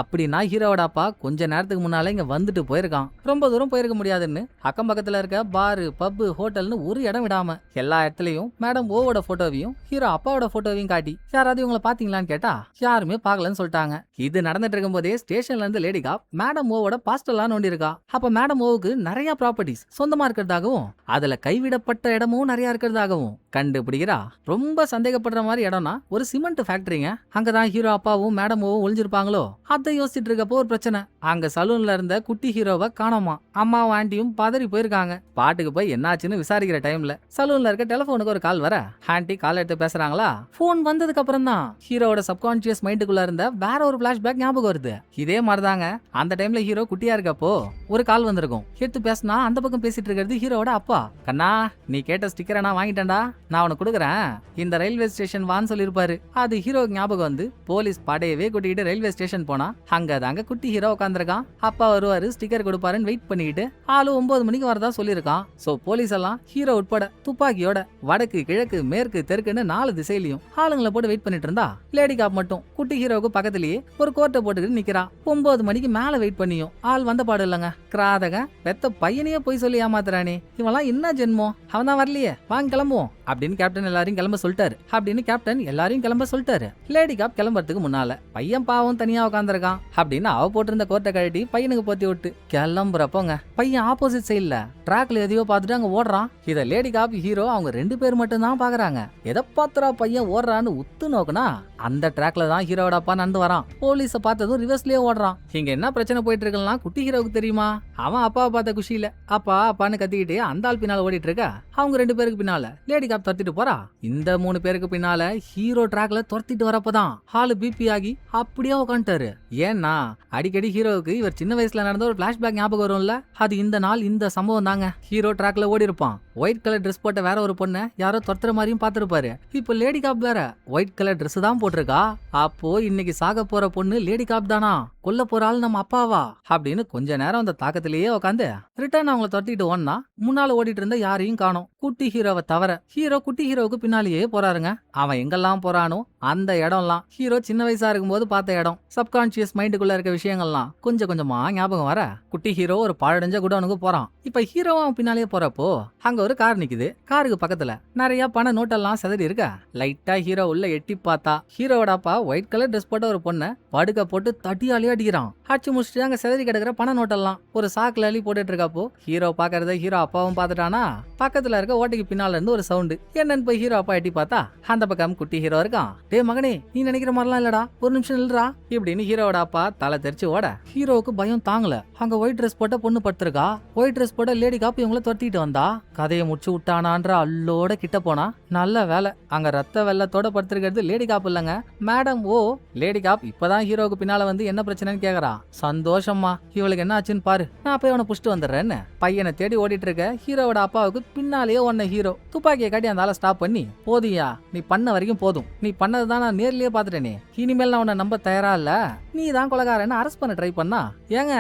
அப்படின்னா ஹீரோவோட அப்பா கொஞ்ச நேரத்துக்கு முன்னால இங்க வந்துட்டு போயிருக்கான். ரொம்ப தூரம் போயிருக்க முடியாதுன்னு அக்கம் பக்கத்துல இருக்க பாரு பப்பு ஹோட்டல்னு ஒரு இடம் விடாம எல்லா இடத்துலயும் மேடம் ஓவோட போட்டோவையும் ஹீரோ அப்பாவோட போட்டோவையும் காட்டி யாராவது இவங்களை பாத்தீங்களான்னு கேட்டா யாருமே பாக்கலன்னு சொல்லிட்டாங்க. இது நடந்துட்டு இருக்கும் போதே ஸ்டேஷன்ல இருந்து லேடிகா மேடம் ஓவோட பாஸ்டர்லாம் நோண்டி இருக்கா. அப்ப மேடம் ஓவுக்கு நிறைய ப்ராப்பர்ட்டிஸ் சொந்தமா இருக்கிறதாகவும் அதுல கைவிடப்பட்ட இடமும் நிறைய இருக்கிறதாகவும் கண்டுபிடிக்கிறா. ரொம்ப சந்தேகப்படுற மாதிரி இடம்னா ஒரு சிமெண்ட் ஃபேக்டரிங்க. அங்கதான் ஹீரோ அப்பாவும் மேடமும் ஒளிஞ்சிருப்பாங்களோ அதை யோசிச்சுட்டு இருக்கப்போ ஒரு பிரச்சனை. அங்க சலூன்ல இருந்த குட்டி ஹீரோவை காணோமா. அம்மாவும் ஆண்டியும் பதறி போயிருக்காங்க. பாட்டுக்கு போய் என்னாச்சுன்னு விசாரிக்கிற டைம்ல சலூன்ல இருக்க டெலிபோனுக்கு ஒரு கால் வர ஆண்டி கால் எடுத்து பேசுறாங்களா. போன் வந்ததுக்கு அப்புறம் தான் ஹீரோட சப்கான்சியஸ் மைண்டுக்குள்ள இருந்த வேற ஒரு பிளாஷ்பேக் ஞாபகம் வருது. இதே மாதிரிதாங்க அந்த டைம்ல ஹீரோ குட்டியா இருக்கப்போ ஒரு கால் வந்திருக்கும். எடுத்து பேசினா அந்த பக்கம் பேசிட்டு இருக்கிறது ஹீரோட அப்பா. கண்ணா, நீ கேட்ட ஸ்டிக்கரை நான் வாங்கிட்டேன்டா, நான் உனக்கு கொடுக்குறேன், இந்த ரயில்வே ஸ்டேஷன் வான்னு சொல்லியிருப்பாரு. அது ஹீரோக்கு ஞாபகம் வந்து போலீஸ் படையவே கூட்டிக்கிட்டு ரயில்வே ஸ்டேஷன் போனா அங்க தாங்க குட்டி ஹீரோ உட்காந்துருக்கான். அப்பா வருவாரு, ஸ்டிக்கர் கொடுப்பாருன்னு வெயிட் பண்ணிக்கிட்டு ஆளு 9 மணிக்கு வரதா சொல்லியிருக்கான். சோ போலீஸ் எல்லாம் ஹீரோ உட்பட துப்பாக்கியோட வடக்கு கிழக்கு மேற்கு தெற்குன்னு 4 திசையிலையும் ஆளுங்களை போட்டு வெயிட் பண்ணிட்டு இருந்தா லேடி காப் மட்டும் குட்டி ஹீரோவுக்கு பக்கத்திலேயே ஒரு கோர்ட்டை போட்டுக்கிட்டு நிக்கிறா. 9 மணிக்கு மேல வெயிட் பண்ணியும் ஆள் வந்த பாடு இல்லங்க. கிராதக பெத்த பையனையே போய் சொல்லி ஏமாத்துறானே, இவெல்லாம் என்ன ஜென்மம், அவன் தான் வரலையே, வாங்க கிளம்புவோம் அப்படின்னு கேப்டன் எல்லாரையும் கிளம்ப சொல்லிட்டாரு. அப்படின்னு கேப்டன் எல்லாரையும் கிளம்ப சொல்லிட்டாரு. லேடி காப் கிளம்புறதுக்கு முன்னால பையன் பாவம் தனியா உட்காந்துருக்கான் அப்படின்னு அவ போட்டிருந்த கோட்டை கழட்டி பையனுக்கு போத்தி விட்டு கிளம்புறப்போங்க பையன் ஆப்போசிட் சைட்ல ட்ராக்ல எதையோ பார்த்துட்டு அங்க ஓடுறான். இத லேடி காப் ஹீரோ அவங்க 2 பேர் மட்டும் தான் பாக்குறாங்க. எதை பாத்துறா பையன் ஓடுறான்னு உத்து நோக்குனா அந்த ட்ராக்ல தான் ஹீரோட அப்பா நடந்து வரான். போலீஸ பார்த்ததும் ரிவர்ஸ்லயே ஓடுறான். இங்க என்ன பிரச்சனை போயிட்டு இருக்கலாம் குட்டி ஹீரோவுக்கு தெரியுமா? அவன் அப்பாவை பார்த்த குஷியில அப்பா அப்பான்னு கத்திக்கிட்டு அந்த ஆள் பின்னால ஓடிட்டு இருக்கா. அவங்க 2 பேருக்கு பின்னால லேடி காப் துரத்திட்டு போறா. இந்த 3 பேருக்கு பின்னால ஹீரோ ட்ராக்ல துரத்திட்டு வரப்பதான் ஹாலு பிபி ஆகி அப்படியே உட்காந்துட்டாரு. ஏன்னா அடிக்கடி ஹீரோவுக்கு இவர் சின்ன வயசுல நடந்த ஒரு பிளாஷ்பேக் ஞாபகம் வரும்ல, அது இந்த நாள் இந்த சம்பவம் தாங்க. ஹீரோ ட்ராக்ல ஓடி இருப்பான். ஒயிட் கலர் ட்ரெஸ் போட்ட வேற ஒரு பொண்ணை யாரோ துரத்துற மாதிரியும் பாத்துருப்பாரு. இப்போ லேடி காப் வேற ஒயிட் கலர் ட்ரெஸ் தான் போட்டிருக்கா. அப்போ இன்னைக்கு சாக போற பொண்ணு லேடி காப் தானா, கொல்ல போற ஆள் நம்ம அப்பாவா அப்படின்னு கொஞ்ச நேரம் அந்த தாக்கத்திலேயே உட்காந்து ரிட்டர்ன் அவங்கள துரத்திட்டு ஓடனா முன்னால ஓடிட்டு இருந்த யாரையும் காணோம் குட்டி ஹீரோவை தவிர. ஹீரோ குட்டி ஹீரோவுக்கு பின்னாலேயே போறாருங்க. அவன் எங்கெல்லாம் போறானோ அந்த இடம்லாம் ஹீரோ சின்ன வயசா இருக்கும்போது பார்த்த இடம். சப்கான்சியஸ் மைண்டுக்குள்ள இருக்க விஷயங்கள்லாம் கொஞ்சம் கொஞ்சமா ஞாபகம் வர குட்டி ஹீரோ ஒரு பாழடைஞ்ச குடோனுக்கு போறான். இப்ப ஹீரோ அவன் பின்னாலே போறப்போ அங்க ஒரு கார் நிக்குது. காருக்கு பக்கத்துல நிறைய பண நோட்டெல்லாம் செதறி இருக்க. லைட்டா ஹீரோ உள்ள எட்டி பார்த்தா ஹீரோட அப்பா ஒயிட் கலர் ட்ரெஸ் போட்ட ஒரு பொண்ணை படுக்க போட்டு தட்டியாலே அடிக்கிறான். அடிச்சு முடிச்சுட்டு அங்க செதறி கிடக்குற பண நோட்டெல்லாம் ஒரு சாக்குல அள்ளி போட்டுட்டு இருக்கப்போ ஹீரோ பாக்குறத ஹீரோ அப்பாவும் பாத்துட்டானா. பக்கத்துல இருக்க ஓட்டைக்கு பின்னால இருந்து ஒரு சவுண்டு. என்னன்னு போய் ஹீரோ அப்பா எட்டி பார்த்தா அந்த பக்கம் குட்டி ஹீரோ இருக்கான். டே மகனே, நீ நினைக்கிற மாதிரிலாம் இல்லடா, ஒரு நிமிஷம் நில்றா இப்படின்னு ஹீரோட அப்பா தலை தெரிச்சு ஓட ஹீரோவுக்கு பயம் தாங்கல. அங்க ஒயிட் ட்ரெஸ் போட்ட பொண்ணு படுத்திருக்கா. ஒயிட் ட்ரெஸ் போட்ட லேடி காப் இவங்கள துரத்திட்டு வந்தா. கதையை முடிச்சு விட்டானான்ற அல்லோட கிட்ட போனா நல்ல வேலை அங்க ரத்த வெள்ளத்தோட படுத்திருக்கிறது லேடி காப் இல்லங்க, மேடம். ஓ லேடி காப் இப்பதான் ஹீரோவுக்கு பின்னால வந்து என்ன பிரச்சனைன்னு கேக்குறா. சந்தோஷமா, இவளுக்கு என்ன ஆச்சுன்னு பாரு, நான் போய் அவனை புடிச்சிட்டு வந்துடுறேன்னு பையனை தேடி ஓடிட்டு இருக்க ஹீரோவோட அப்பாவுக்கு பின்னாலேயே ஒன்ன ஹீரோ துப்பாக்கியை காட்டி அந்த ஆளை ஸ்டாப் பண்ணி, போதியா நீ பண்ண வரைக்கும் போதும், நீ பண்ணதுதான் நான் நேர்லயே பாத்துட்டேனே, இனிமேல் நான் உன்னை நம்ப தயாரா இல்ல, நீ தான் கொலைகாரன்னு அரெஸ்ட் பண்ண ட்ரை பண்ணா. ஏங்க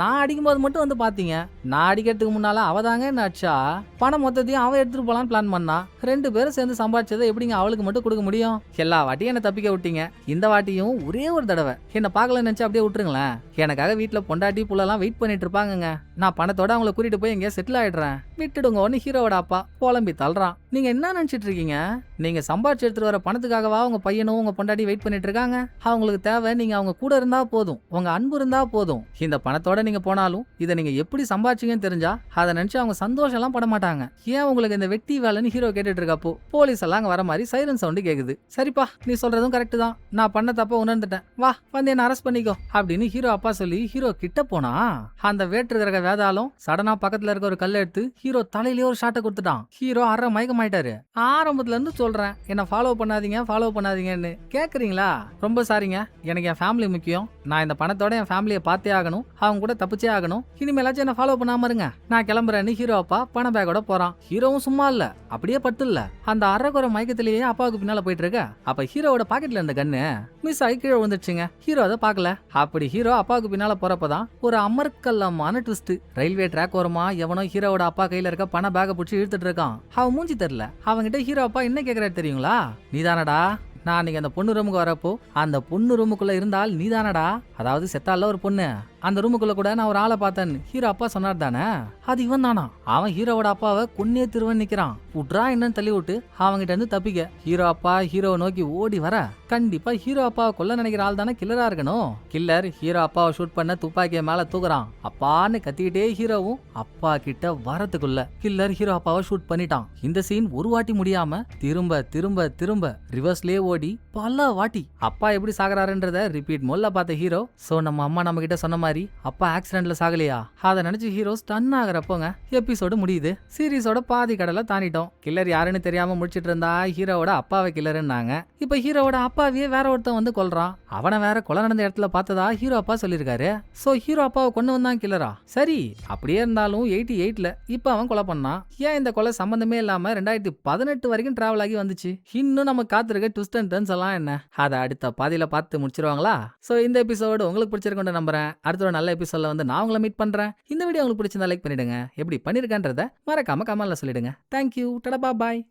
நான் அடிக்கும் போது மட்டும் வந்து பாத்தீங்க, நான் அடிக்கிறதுக்கு முன்னால அவதாங்க என்ன ஆச்சா, பணம் மொத்தத்தையும் அவ எடுத்துட்டு போலான்னு பிளான் பண்ணா. 2 பேரும் சேர்ந்து சம்பாதிச்சதை எப்படிங்க அவளுக்கு மட்டும் கொடுக்க முடியும்? எல்லா வாட்டியும் என்ன தப்பிக்க விட்டீங்க, இந்த வாட்டியும் ஒரே ஒரு தடவை என்ன பார்க்கல நினைச்சு அப்படியே விட்டுருங்களேன். எனக்காக வீட்டுல பொண்டாட்டி புள்ளலாம் வெயிட் பண்ணிட்டு இருப்பாங்கங்க. நான் பணத்தோட அவங்கள கூட்டிட்டு போய் எங்கேயா செட்டில் ஆயிடுறேன், விட்டுடுங்க ஒன்னு ஹீரோவோட அப்பா புலம்பி தள்ளுறான். நீங்க என்ன நினைச்சிட்டு இருக்கீங்க, நீங்க சம்பாதிச்சு எடுத்துட்டு வர பணத்துக்காகவா உங்க பையனும் உங்க பொண்டாட்டி வெயிட் பண்ணிட்டு இருக்காங்க? அவங்களுக்கு தேவை நீங்க அவங்க கூட இருந்தா போதும், உங்க அன்பு இருந்தா போதும். இந்த பணத்தோட நீங்க போனாலும் இதை நீங்க எப்படி சம்பாதிச்சீங்கன்னு தெரிஞ்சா அதை நினைச்சு அவங்க சந்தோஷம் எல்லாம் பட மாட்டாங்க. ஏன் உங்களுக்கு இந்த வெட்டி வேலைன்னு ஹீரோ கேட்டுட்டு இருக்கப்போ போலீஸ் எல்லாம் அங்க வர மாதிரி சைரன் சவுண்டு கேக்குது. சரிப்பா, நீ சொல்றதும் கரெக்ட் தான், நான் பண்ண தப்ப உணர்ந்துட்டேன், வா வந்து என்ன அரெஸ்ட் பண்ணிக்கோ அப்படின்னு ஹீரோ அப்பா சொல்லி ஹீரோ கிட்ட போனா அந்த வேற்று கிரக வேதாளம் சடனா பக்கத்துல இருக்க ஒரு கல்லை எடுத்து ஹீரோ தலையிலேயே ஒரு ஷாட்டை கொடுத்துட்டான். ஹீரோ அரை மயக்கமாயிட்டாரு. ஆரம்பத்துல இருந்து சொல்றேன் என்ன ஃபாலோ பண்ணாதீங்கன்னு கேக்குறீங்களா? ரொம்ப சாரிங்க, எனக்கு என் ஃபேமிலி முக்கியம், நான் இந்த பணத்தோட என் ஃபேமிலியை பார்த்தே ஆகணும், அவங்க கூட தப்பிச்சே ஆகணும், இனிமேலாச்சும் என்ன ஃபாலோ பண்ணாம இருங்க, நான் கிளம்புறேன்னு ஹீரோ அப்பா பண பேக்கோட போறான். ஹீரோவும் சும்மா இல்ல, அப்படியே பட்டு இல்ல, அந்த அரைக்குறை மயக்கத்திலேயே அப்பாவுக்கு பின்னால போயிட்டு இருக்க. அப்ப ஹீரோவோட பாக்கெட்ல இருந்த கண்ணு மிஸ் ஆகி கீழே வந்துடுச்சுங்க. ஹீரோ அதை பாக்கல. அப்படி ஹீரோ அப்பாவுக்கு பின்னால போறப்பதான் ஒரு அமர்க்கல்லமான ட்விஸ்ட். ரயில்வே ட்ராக் ஓரமா எவனோ ஹீரோவோட அப்பா கையில இருக்க பண பேக பிடிச்சி இழுத்துட்டு இருக்கான். அவன் மூஞ்சி தெரியல. அவங்கிட்ட ஹீரோ அப்பா என்ன கேக்குறாரு தெரியுங்களா? நீதானடா நான் அன்னைக்கு அந்த பொண்ணு ரூமுக்கு வரப்போ அந்த பொண்ணு ரூமுக்குள்ள இருந்தால் நீதானடா, அதாவது செத்தால ஒரு பொண்ணு, அந்த ரூமுக்குள்ள கூட நான் ஒரு ஆளை பார்த்தேன் ஹீரோ அப்பா சொன்னார் தானே, அது இவன் தானா. அவன் ஹீரோவோட அப்பாவை கொன்னே திருவன் நிக்கிறான். உட்ரா என்னன்னு தள்ளி விட்டு அவங்கிட்ட இருந்து தப்பிக்க ஹீரோ அப்பா ஹீரோவை நோக்கி ஓடி வர, கண்டிப்பா ஹீரோ அப்பாவை கொல்ல நினைக்கிற ஆள் தானே கில்லரா இருக்கணும். கில்லர் ஹீரோ அப்பாவை ஷூட் பண்ண துப்பாக்கிய மேல தூக்குறான். அப்பான்னு கத்திக்கிட்டே ஹீரோவும் அப்பா கிட்ட வரத்துக்குள்ள கில்லர் ஹீரோ அப்பாவை ஷூட் பண்ணிட்டான். இந்த சீன் ஒரு வாட்டி முடியாம திரும்ப திரும்ப திரும்ப ரிவர்ஸ்லயே ஓடி பல வாட்டி அப்பா எப்படி சாகுறாருன்றத ரிப்பீட் மோல்ல பார்த்த ஹீரோ, சோ நம்ம அம்மா நம்ம கிட்ட சொன்ன மாதிரி அப்பா ஆக்சிடென்ட்ல சாகலையா, அதை நினைச்சு ஹீரோ ஸ்டன் ஆகுறப்போங்க எபிசோடு முடியுது. சீரிஸோட பாதி கடலை தாண்டிட்டோம். கில்லர் யாருன்னு தெரியாம முடிச்சிட்டு இருந்தா ஹீரோவோட அப்பாவை கில்லருன்னாங்க. இப்ப ஹீரோவோட அப்பாவையே வேற ஒருத்தன் வந்து கொல்றான். அவனை வேற கொலை நடந்த இடத்துல பார்த்ததா ஹீரோ அப்பா சொல்லிருக்காரு. சோ ஹீரோ அப்பாவை கொண்டு வந்தான் கில்லரா. சரி, அப்படியே இருந்தாலும் 88ல இப்ப அவன் கொலை பண்ணான். ஏன் இந்த கொலை சம்பந்தமே இல்லாம 2018 வரைக்கும் டிராவல் ஆகி வந்துச்சு? இன்னும் நம்ம காத்திருக்க ட்விஸ்ட் அண்ட் டர்ன்ஸ் எல்லாம் என்ன, அதை அடுத்த பாதியில பார்த்து முடிச்சிருவாங்களா? சோ இந்த எபிசோடு உங்களுக்கு பிடிச்சிருக்குன்னு நம்புறேன். அடுத்த ஒரு நல்ல எபிசோட்ல வந்து நான் உங்களை மீட் பண்றேன். இந்த வீடியோ உங்களுக்கு பிடிச்சிருந்தா லைக் பண்ணிடுங்க. எப்படி பண்ணிருக்கன்றத மறக்காம கமெண்ட்ல சொல்லிடுங்க. தேங்க்யூ. டடா பாய்.